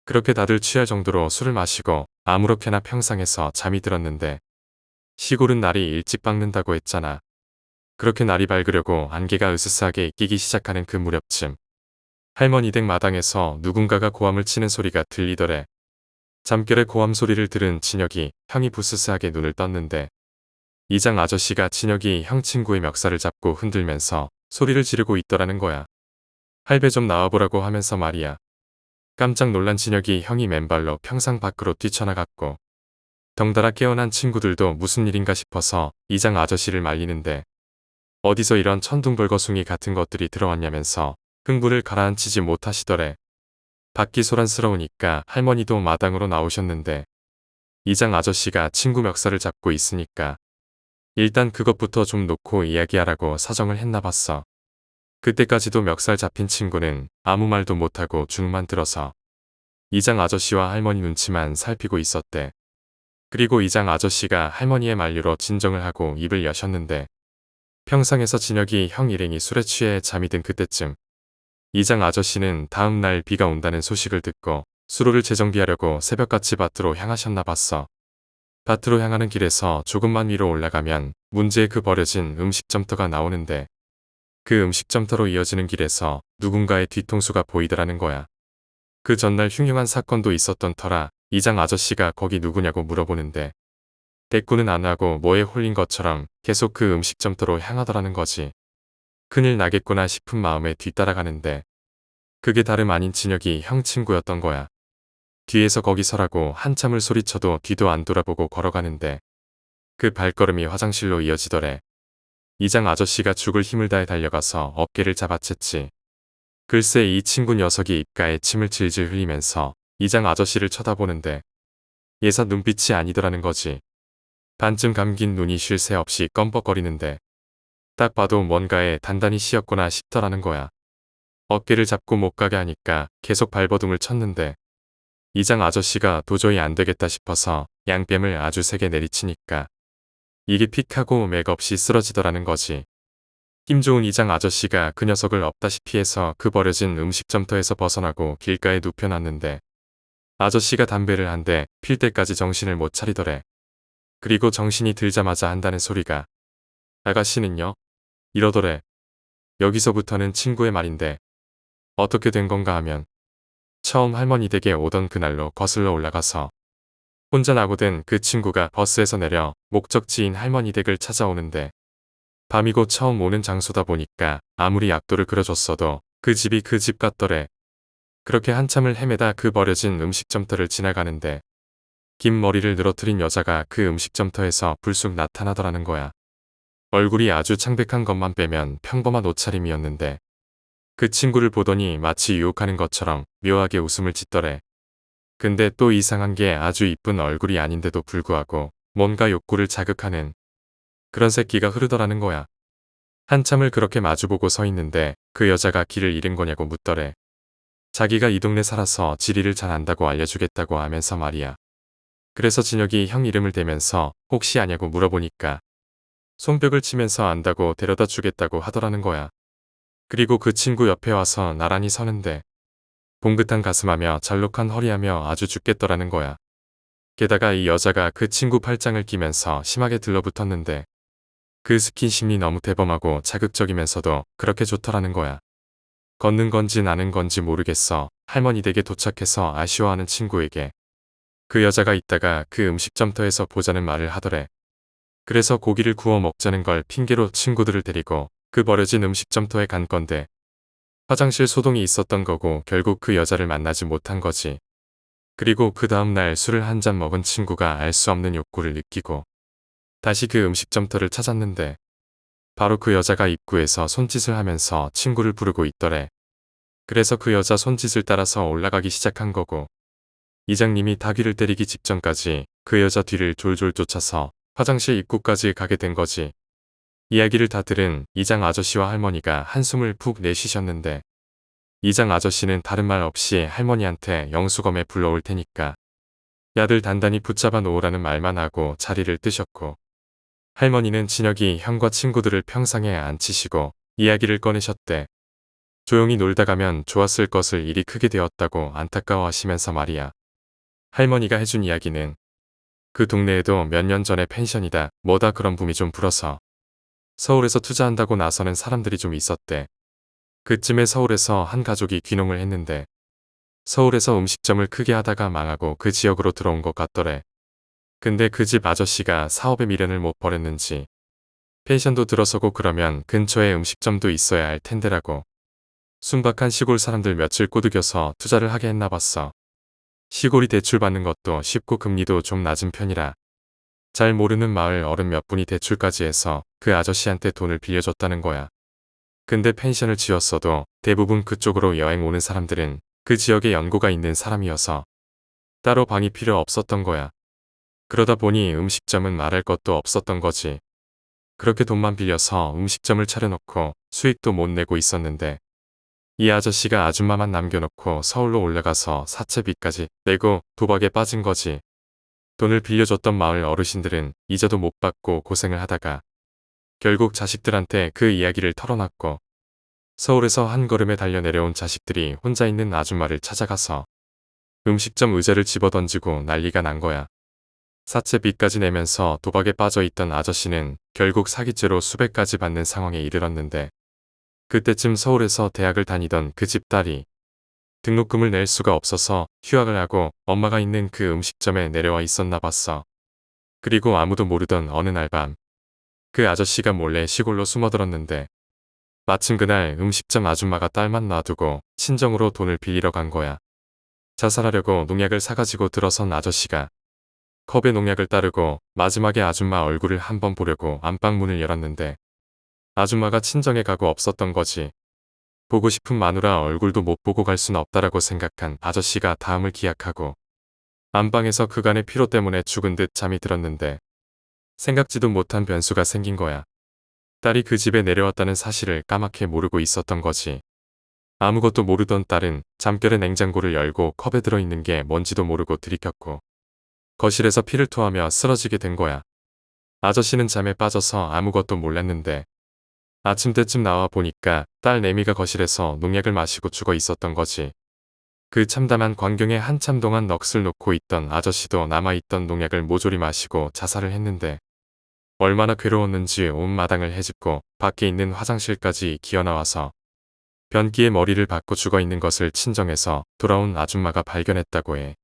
그렇게 다들 취할 정도로 술을 마시고 아무렇게나 평상에서 잠이 들었는데 시골은 날이 일찍 밝는다고 했잖아. 그렇게 날이 밝으려고 안개가 으스스하게 끼기 시작하는 그 무렵쯤 할머니 댁 마당에서 누군가가 고함을 치는 소리가 들리더래. 잠결에 고함 소리를 들은 진혁이 형이 부스스하게 눈을 떴는데 이장 아저씨가 진혁이 형 친구의 멱살을 잡고 흔들면서 소리를 지르고 있더라는 거야. 할배 좀 나와보라고 하면서 말이야. 깜짝 놀란 진혁이 형이 맨발로 평상 밖으로 뛰쳐나갔고 덩달아 깨어난 친구들도 무슨 일인가 싶어서 이장 아저씨를 말리는데 어디서 이런 천둥벌거숭이 같은 것들이 들어왔냐면서 흥분을 가라앉히지 못하시더래. 밖이 소란스러우니까 할머니도 마당으로 나오셨는데 이장 아저씨가 친구 멱살을 잡고 있으니까 일단 그것부터 좀 놓고 이야기하라고 사정을 했나 봤어. 그때까지도 멱살 잡힌 친구는 아무 말도 못하고 주눅만 들어서 이장 아저씨와 할머니 눈치만 살피고 있었대. 그리고 이장 아저씨가 할머니의 만류로 진정을 하고 입을 여셨는데 평상에서 진혁이 형 일행이 술에 취해 잠이 든 그때쯤 이장 아저씨는 다음 날 비가 온다는 소식을 듣고 수로를 재정비하려고 새벽같이 밭으로 향하셨나 봤어. 밭으로 향하는 길에서 조금만 위로 올라가면 문제의 그 버려진 음식점터가 나오는데 그 음식점터로 이어지는 길에서 누군가의 뒤통수가 보이더라는 거야. 그 전날 흉흉한 사건도 있었던 터라 이장 아저씨가 거기 누구냐고 물어보는데 대꾸는 안 하고 뭐에 홀린 것처럼 계속 그 음식점터로 향하더라는 거지. 큰일 나겠구나 싶은 마음에 뒤따라가는데 그게 다름 아닌 진혁이 형 친구였던 거야. 뒤에서 거기 서라고 한참을 소리쳐도 뒤도 안 돌아보고 걸어가는데 그 발걸음이 화장실로 이어지더래. 이장 아저씨가 죽을 힘을 다해 달려가서 어깨를 잡아챘지. 글쎄 이 친구 녀석이 입가에 침을 질질 흘리면서 이장 아저씨를 쳐다보는데 예사 눈빛이 아니더라는 거지. 반쯤 감긴 눈이 쉴 새 없이 껌뻑거리는데 딱 봐도 뭔가에 단단히 씌었구나 싶더라는 거야. 어깨를 잡고 못 가게 하니까 계속 발버둥을 쳤는데 이장 아저씨가 도저히 안 되겠다 싶어서 양뺨을 아주 세게 내리치니까 이게 픽하고 맥없이 쓰러지더라는 거지. 힘 좋은 이장 아저씨가 그 녀석을 없다시피 해서 그 버려진 음식점터에서 벗어나고 길가에 눕혀놨는데 아저씨가 담배를 한 대 필 때까지 정신을 못 차리더래. 그리고 정신이 들자마자 한다는 소리가 아가씨는요? 이러더래. 여기서부터는 친구의 말인데 어떻게 된 건가 하면 처음 할머니 댁에 오던 그날로 거슬러 올라가서 혼자 나고된 그 친구가 버스에서 내려 목적지인 할머니 댁을 찾아오는데 밤이고 처음 오는 장소다 보니까 아무리 약도를 그려줬어도 그 집이 그 집 같더래. 그렇게 한참을 헤매다 그 버려진 음식점터를 지나가는데 긴 머리를 늘어뜨린 여자가 그 음식점터에서 불쑥 나타나더라는 거야. 얼굴이 아주 창백한 것만 빼면 평범한 옷차림이었는데 그 친구를 보더니 마치 유혹하는 것처럼 묘하게 웃음을 짓더래. 근데 또 이상한 게 아주 이쁜 얼굴이 아닌데도 불구하고 뭔가 욕구를 자극하는 그런 새끼가 흐르더라는 거야. 한참을 그렇게 마주보고 서 있는데 그 여자가 길을 잃은 거냐고 묻더래. 자기가 이 동네 살아서 지리를 잘 안다고 알려주겠다고 하면서 말이야. 그래서 진혁이 형 이름을 대면서 혹시 아냐고 물어보니까 손뼉을 치면서 안다고 데려다 주겠다고 하더라는 거야. 그리고 그 친구 옆에 와서 나란히 서는데 봉긋한 가슴하며 잘록한 허리하며 아주 죽겠더라는 거야. 게다가 이 여자가 그 친구 팔짱을 끼면서 심하게 들러붙었는데 그 스킨십이 너무 대범하고 자극적이면서도 그렇게 좋더라는 거야. 걷는 건지 나는 건지 모르겠어. 할머니 댁에 도착해서 아쉬워하는 친구에게 그 여자가 있다가 그 음식점터에서 보자는 말을 하더래. 그래서 고기를 구워 먹자는 걸 핑계로 친구들을 데리고 그 버려진 음식점터에 간 건데 화장실 소동이 있었던 거고 결국 그 여자를 만나지 못한 거지. 그리고 그 다음날 술을 한 잔 먹은 친구가 알 수 없는 욕구를 느끼고 다시 그 음식점터를 찾았는데 바로 그 여자가 입구에서 손짓을 하면서 친구를 부르고 있더래. 그래서 그 여자 손짓을 따라서 올라가기 시작한 거고 이장님이 다귀를 때리기 직전까지 그 여자 뒤를 졸졸 쫓아서 화장실 입구까지 가게 된 거지. 이야기를 다 들은 이장 아저씨와 할머니가 한숨을 푹 내쉬셨는데 이장 아저씨는 다른 말 없이 할머니한테 영수검에 불러올 테니까 야들 단단히 붙잡아 놓으라는 말만 하고 자리를 뜨셨고 할머니는 진혁이 형과 친구들을 평상에 앉히시고 이야기를 꺼내셨대. 조용히 놀다 가면 좋았을 것을 일이 크게 되었다고 안타까워하시면서 말이야. 할머니가 해준 이야기는 그 동네에도 몇 년 전에 펜션이다 뭐다 그런 붐이 좀 불어서 서울에서 투자한다고 나서는 사람들이 좀 있었대. 그쯤에 서울에서 한 가족이 귀농을 했는데 서울에서 음식점을 크게 하다가 망하고 그 지역으로 들어온 것 같더래. 근데 그 집 아저씨가 사업에 미련을 못 버렸는지 펜션도 들어서고 그러면 근처에 음식점도 있어야 할 텐데라고 순박한 시골 사람들 며칠 꼬드겨서 투자를 하게 했나 봤어. 시골이 대출 받는 것도 쉽고 금리도 좀 낮은 편이라 잘 모르는 마을 어른 몇 분이 대출까지 해서 그 아저씨한테 돈을 빌려줬다는 거야. 근데 펜션을 지었어도 대부분 그쪽으로 여행 오는 사람들은 그 지역에 연고가 있는 사람이어서 따로 방이 필요 없었던 거야. 그러다 보니 음식점은 말할 것도 없었던 거지. 그렇게 돈만 빌려서 음식점을 차려놓고 수익도 못 내고 있었는데 이 아저씨가 아줌마만 남겨놓고 서울로 올라가서 사채빚까지 내고 도박에 빠진 거지. 돈을 빌려줬던 마을 어르신들은 이자도 못 받고 고생을 하다가 결국 자식들한테 그 이야기를 털어놨고 서울에서 한 걸음에 달려 내려온 자식들이 혼자 있는 아줌마를 찾아가서 음식점 의자를 집어던지고 난리가 난 거야. 사채빚까지 내면서 도박에 빠져있던 아저씨는 결국 사기죄로 수백 가지 받는 상황에 이르렀는데 그때쯤 서울에서 대학을 다니던 그 집 딸이 등록금을 낼 수가 없어서 휴학을 하고 엄마가 있는 그 음식점에 내려와 있었나 봤어. 그리고 아무도 모르던 어느 날 밤, 그 아저씨가 몰래 시골로 숨어들었는데 마침 그날 음식점 아줌마가 딸만 놔두고 친정으로 돈을 빌리러 간 거야. 자살하려고 농약을 사가지고 들어선 아저씨가 컵에 농약을 따르고 마지막에 아줌마 얼굴을 한번 보려고 안방문을 열었는데 아줌마가 친정에 가고 없었던 거지. 보고 싶은 마누라 얼굴도 못 보고 갈 순 없다라고 생각한 아저씨가 다음을 기약하고 안방에서 그간의 피로 때문에 죽은 듯 잠이 들었는데 생각지도 못한 변수가 생긴 거야. 딸이 그 집에 내려왔다는 사실을 까맣게 모르고 있었던 거지. 아무것도 모르던 딸은 잠결에 냉장고를 열고 컵에 들어있는 게 뭔지도 모르고 들이켰고 거실에서 피를 토하며 쓰러지게 된 거야. 아저씨는 잠에 빠져서 아무것도 몰랐는데 아침 때쯤 나와 보니까 딸 내미가 거실에서 농약을 마시고 죽어 있었던 거지. 그 참담한 광경에 한참 동안 넋을 놓고 있던 아저씨도 남아있던 농약을 모조리 마시고 자살을 했는데 얼마나 괴로웠는지 온 마당을 헤집고 밖에 있는 화장실까지 기어나와서 변기에 머리를 박고 죽어 있는 것을 친정에서 돌아온 아줌마가 발견했다고 해.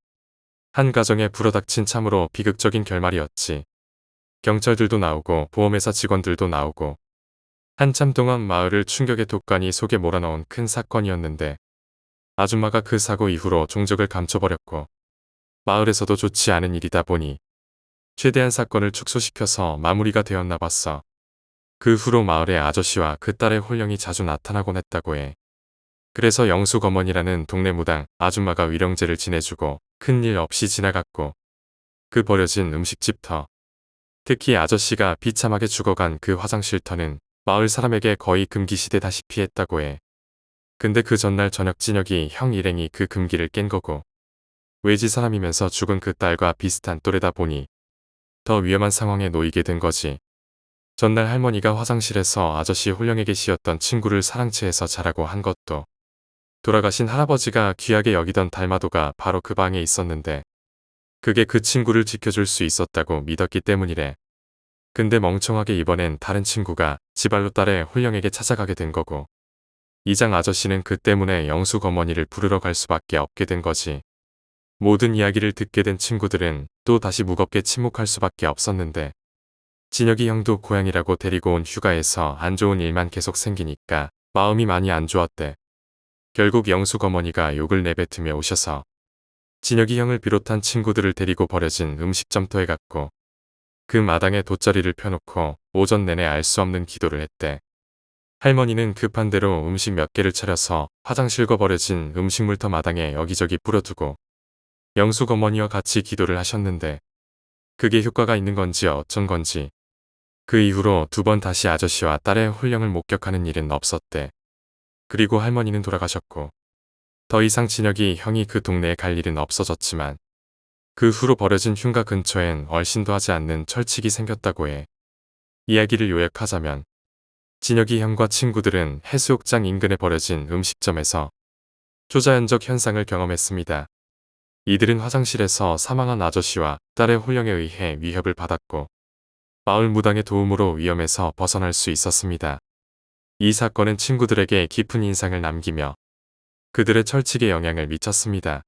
한 가정에 불어닥친 참으로 비극적인 결말이었지. 경찰들도 나오고 보험회사 직원들도 나오고 한참 동안 마을을 충격의 독간이 속에 몰아넣은 큰 사건이었는데 아줌마가 그 사고 이후로 종적을 감춰버렸고 마을에서도 좋지 않은 일이다 보니 최대한 사건을 축소시켜서 마무리가 되었나 봤어. 그 후로 마을에 아저씨와 그 딸의 혼령이 자주 나타나곤 했다고 해. 그래서 영숙어머니라는 동네 무당 아줌마가 위령제를 지내주고 큰일 없이 지나갔고 그 버려진 음식집터, 특히 아저씨가 비참하게 죽어간 그 화장실터는 마을 사람에게 거의 금기시되다시피 했다고 해. 근데 그 전날 저녁 진혁이 형 일행이 그 금기를 깬 거고 외지 사람이면서 죽은 그 딸과 비슷한 또래다 보니 더 위험한 상황에 놓이게 된 거지. 전날 할머니가 화장실에서 아저씨 홀령에게 씌었던 친구를 사랑채에서 자라고 한 것도 돌아가신 할아버지가 귀하게 여기던 달마도가 바로 그 방에 있었는데 그게 그 친구를 지켜줄 수 있었다고 믿었기 때문이래. 근데 멍청하게 이번엔 다른 친구가 지발로 딸의 홀령에게 찾아가게 된 거고 이장 아저씨는 그 때문에 영숙 어머니를 부르러 갈 수밖에 없게 된 거지. 모든 이야기를 듣게 된 친구들은 또 다시 무겁게 침묵할 수밖에 없었는데 진혁이 형도 고향이라고 데리고 온 휴가에서 안 좋은 일만 계속 생기니까 마음이 많이 안 좋았대. 결국 영숙 어머니가 욕을 내뱉으며 오셔서 진혁이 형을 비롯한 친구들을 데리고 버려진 음식점터에 갔고 그 마당에 돗자리를 펴놓고 오전 내내 알 수 없는 기도를 했대. 할머니는 급한 대로 음식 몇 개를 차려서 화장실과 버려진 음식물터 마당에 여기저기 뿌려두고 영숙 어머니와 같이 기도를 하셨는데 그게 효과가 있는 건지 어쩐 건지 그 이후로 두 번 다시 아저씨와 딸의 홀령을 목격하는 일은 없었대. 그리고 할머니는 돌아가셨고 더 이상 진혁이 형이 그 동네에 갈 일은 없어졌지만 그 후로 버려진 흉가 근처엔 얼씬도 하지 않는 철칙이 생겼다고 해. 이야기를 요약하자면 진혁이 형과 친구들은 해수욕장 인근에 버려진 음식점에서 초자연적 현상을 경험했습니다. 이들은 화장실에서 사망한 아저씨와 딸의 홀령에 의해 위협을 받았고 마을 무당의 도움으로 위험에서 벗어날 수 있었습니다. 이 사건은 친구들에게 깊은 인상을 남기며 그들의 철칙에 영향을 미쳤습니다.